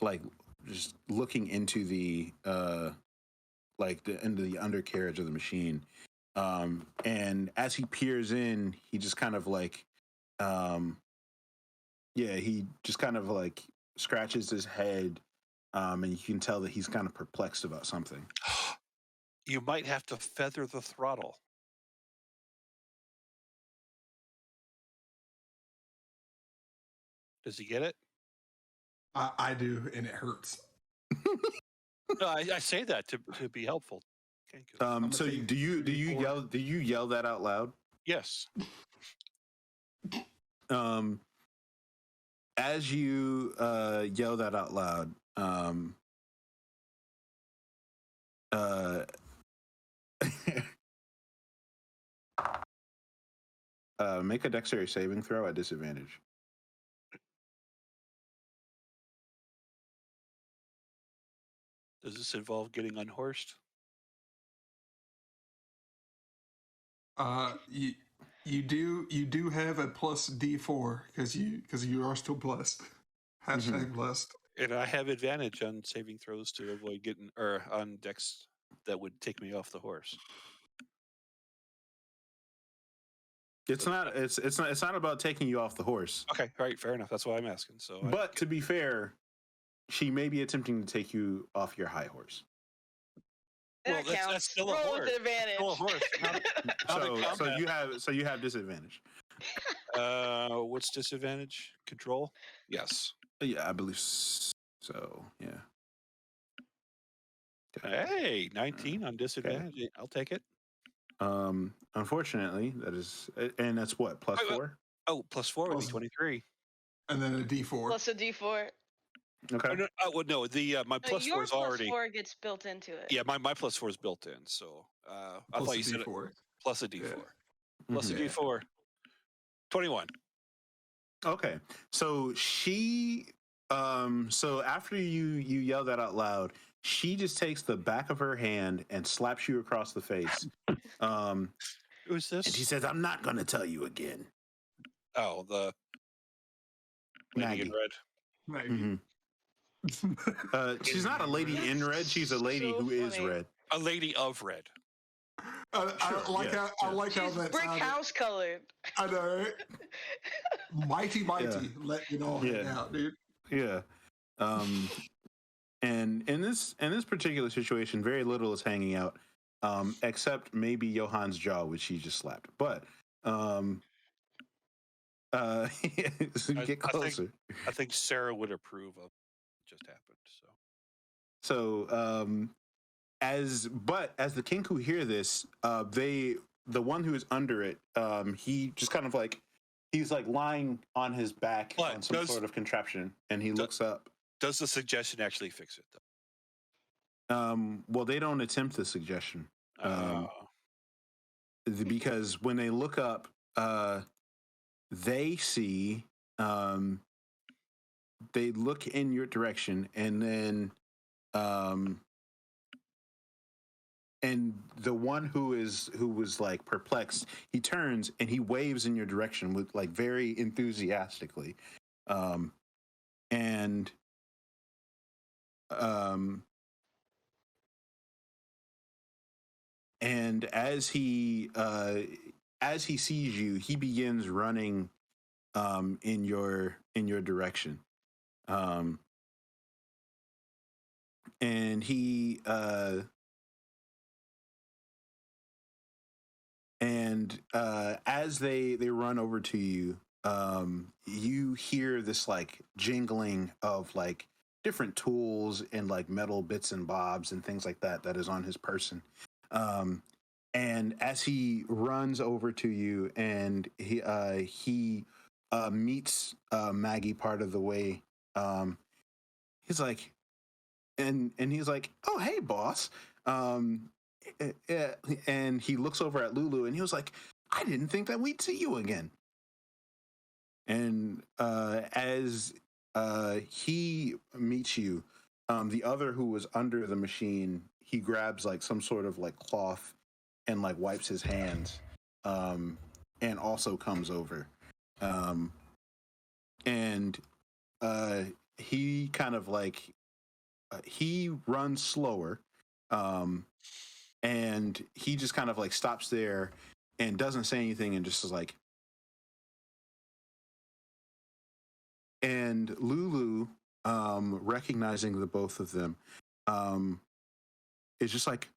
like just looking into the into the undercarriage of the machine, and as he peers in, he just kind of like he just kind of like scratches his head, and you can tell that he's kind of perplexed about something. You might have to feather the throttle. Does he get it? I do, and it hurts. No, I say that to be helpful. Okay, so do you yell that out loud? Yes. As you yell that out loud, make a dexterity saving throw at disadvantage. Does this involve getting unhorsed? You do have a plus D4 because you are still blessed. Hashtag blessed. And I have advantage on saving throws to avoid getting, or on dex that would take me off the horse. It's not about taking you off the horse. Okay, all right, fair enough. That's why I'm asking. So, but to be fair, she may be attempting to take you off your high horse. Well, that's still a horse. Advantage. Still a horse. So you have disadvantage. What's disadvantage? Control? Yes. Yeah, I believe so. Yeah. Hey, 19 on disadvantage. Okay. I'll take it. Unfortunately, that's what, plus 4? Oh, plus 4 would be 23. And then a D4. Plus a D4. Okay. No, the my plus 4 is already. Your plus 4 gets built into it. Yeah, my plus 4 is built in. So I thought you said D4. Plus a D4. Yeah. Plus a Yeah. D4. 21. Okay. So she so after you yell that out loud, she just takes the back of her hand and slaps you across the face. Who's this? And she says, "I'm not going to tell you again." Oh, the lady in red. Maggie. Mm-hmm. She's not a lady in red. She's a lady who is red. A lady of red. I like how that brick house colored. I know. Right? Mighty, let it all hang out, dude. Yeah. And in this particular situation, very little is hanging out. except maybe Johan's jaw, which he just slapped. But so you get closer. I think Sarah would approve of what just happened. So as the Kinku hear this, the one who is under it, he just kind of like he's like lying on his back on some sort of contraption, and he looks up. Does the suggestion actually fix it though? Well, they don't attempt the suggestion. Because when they look up, they see, they look in your direction, and then, and the one who was like perplexed, he turns and he waves in your direction with like very enthusiastically, and as he sees you, he begins running in your direction, and he as they run over to you, you hear this like jingling of like different tools and like metal bits and bobs and things like that is on his person. And as he runs over to you, and he meets Maggie part of the way, he's like, and he's like, "Oh, hey, boss." And he looks over at Lulu, and he was like, "I didn't think that we'd see you again." And as he meets you, the other who was under the machine, he grabs like some sort of like cloth and like wipes his hands, and also comes over, and he kind of like he runs slower, and he just kind of like stops there and doesn't say anything and just is like, and Lulu, recognizing the both of them, is just like,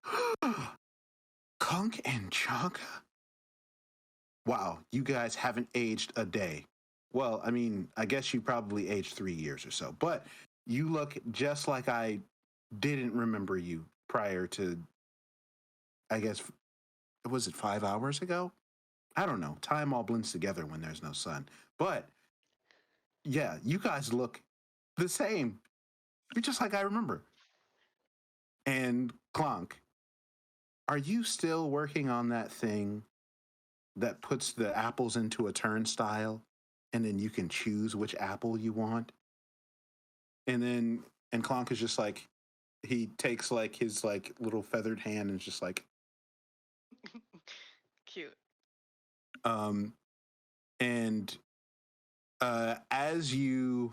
Kunk and Chonka? Wow, you guys haven't aged a day. Well, I mean, I guess you probably aged 3 years or so, but you look just like I didn't remember you prior to, I guess, was it 5 hours ago? I don't know. Time all blends together when there's no sun. But yeah, you guys look the same. You're just like I remember. And Clonk, are you still working on that thing that puts the apples into a turnstile, and then you can choose which apple you want? And Clonk is just like, he takes like his like little feathered hand and is just like, Cute. And as you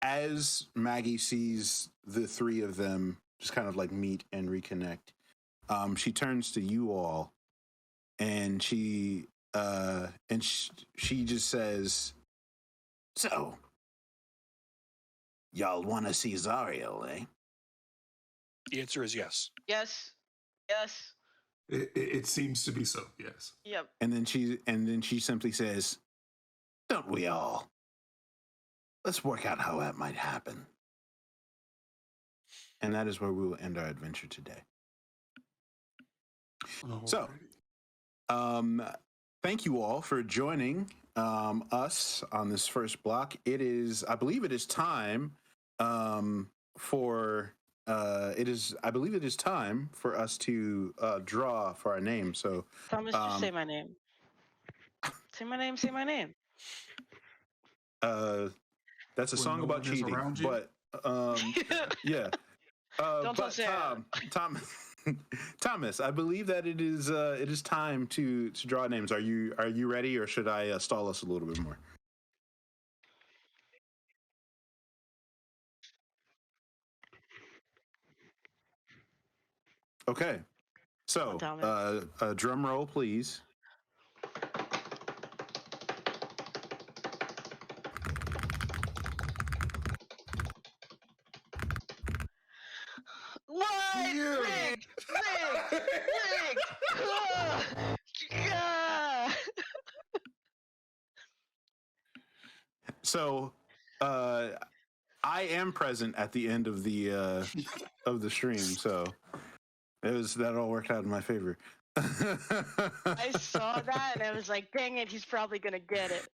as Maggie sees the three of them just kind of like meet and reconnect, she turns to you all, and she just says, "So, y'all want to see Zariel, eh?" The answer is yes. Yes. Yes. It seems to be so. Yes. Yep. And then she simply says, "Don't we all? Let's work out how that might happen." And that is where we will end our adventure today. Alrighty. So, thank you all for joining us on this first block. I believe it is time for us to draw for our name. So, Thomas, just say my name. Say my name. Say my name. That's a When song no about one is cheating, around you? but yeah. Don't But touch that. Thomas, I believe that it is time to draw names. Are you ready, or should I stall us a little bit more? Okay. So, a drum roll, please. So, I am present at the end of the stream, so that all worked out in my favor. I saw that and I was like, dang it, he's probably gonna get it.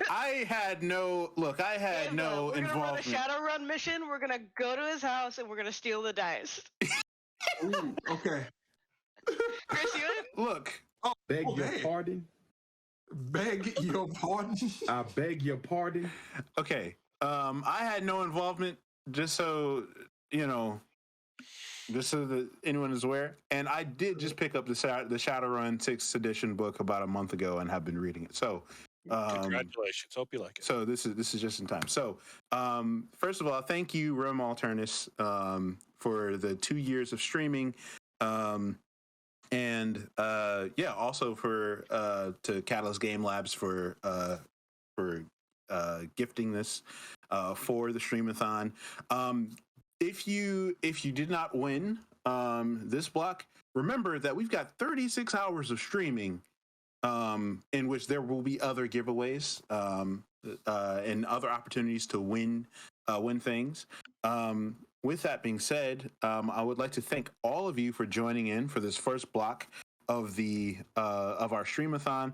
I had no We're gonna run a involvement. Shadowrun mission. We're gonna go to his house and we're gonna steal the dice. Ooh, okay. Chris, you in? Look, Beg your hey. pardon. Beg your pardon. I beg your pardon. okay. I had no involvement, just so you know, just so that anyone is aware. And I did just pick up the Shadowrun 6th edition book about a month ago and have been reading it. So, Congratulations. Hope you like it. so this is just in time. So, first of all, thank you, Rome Alternus, for the 2 years of streaming. And also for to Catalyst Game Labs for gifting this for the Stream-A-Thon. If you did not win this block, remember that we've got 36 hours of streaming, in which there will be other giveaways and other opportunities to win things. With that being said, I would like to thank all of you for joining in for this first block of the of our Stream-A-Thon,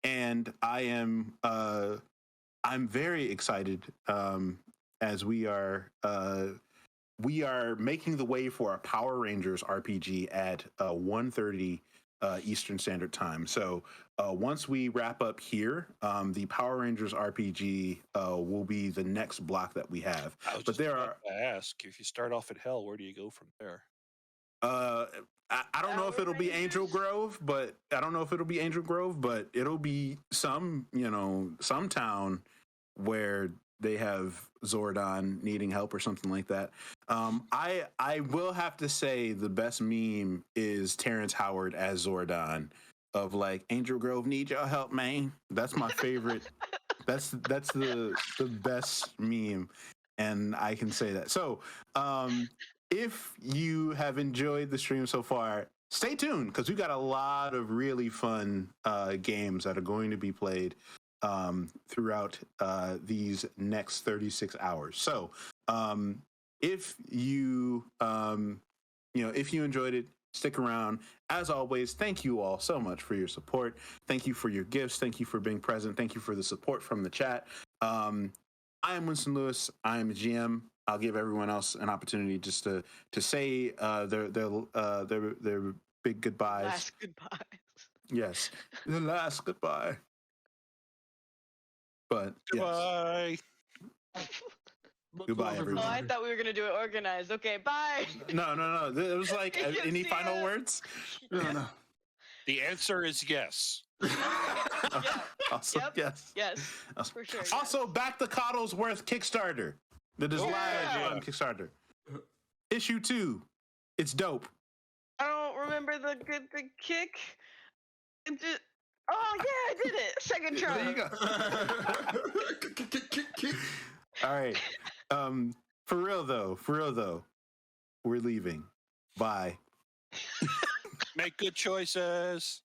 and I'm very excited as we are making the way for our Power Rangers RPG at 1:30 Eastern Standard Time. So once we wrap up here, the Power Rangers RPG will be the next block that we have. But there are. I ask, if you start off at hell, where do you go from there? I don't know if it'll be Angel Grove, but it'll be some town where they have Zordon needing help or something like that. I will have to say the best meme is Terrence Howard as Zordon, of like, Angel Grove need your help, man. That's my favorite. that's the best meme, and I can say that. So if you have enjoyed the stream so far, stay tuned, because we've got a lot of really fun games that are going to be played throughout these next 36 hours. So if you if you enjoyed it, stick around. As always, thank you all so much for your support. Thank you for your gifts. Thank you for being present. Thank you for the support from the chat. I am Winston Lewis. I am the GM. I'll give everyone else an opportunity just to say their big goodbyes. Last goodbyes. Yes, the last goodbye. But Goodbye. Yes. Goodbye, everyone. Oh, I thought we were gonna do it organized. Okay, bye. No. It was like, any final words? No. The answer is yes. Yeah. Also, Yep. yes. Yes, for sure. Also, back the Coddlesworth Kickstarter. That is live on Kickstarter. Issue 2. It's dope. I don't remember the kick. Oh yeah, I did it. Second try. There you go. All right. For real though, we're leaving. Bye. Make good choices.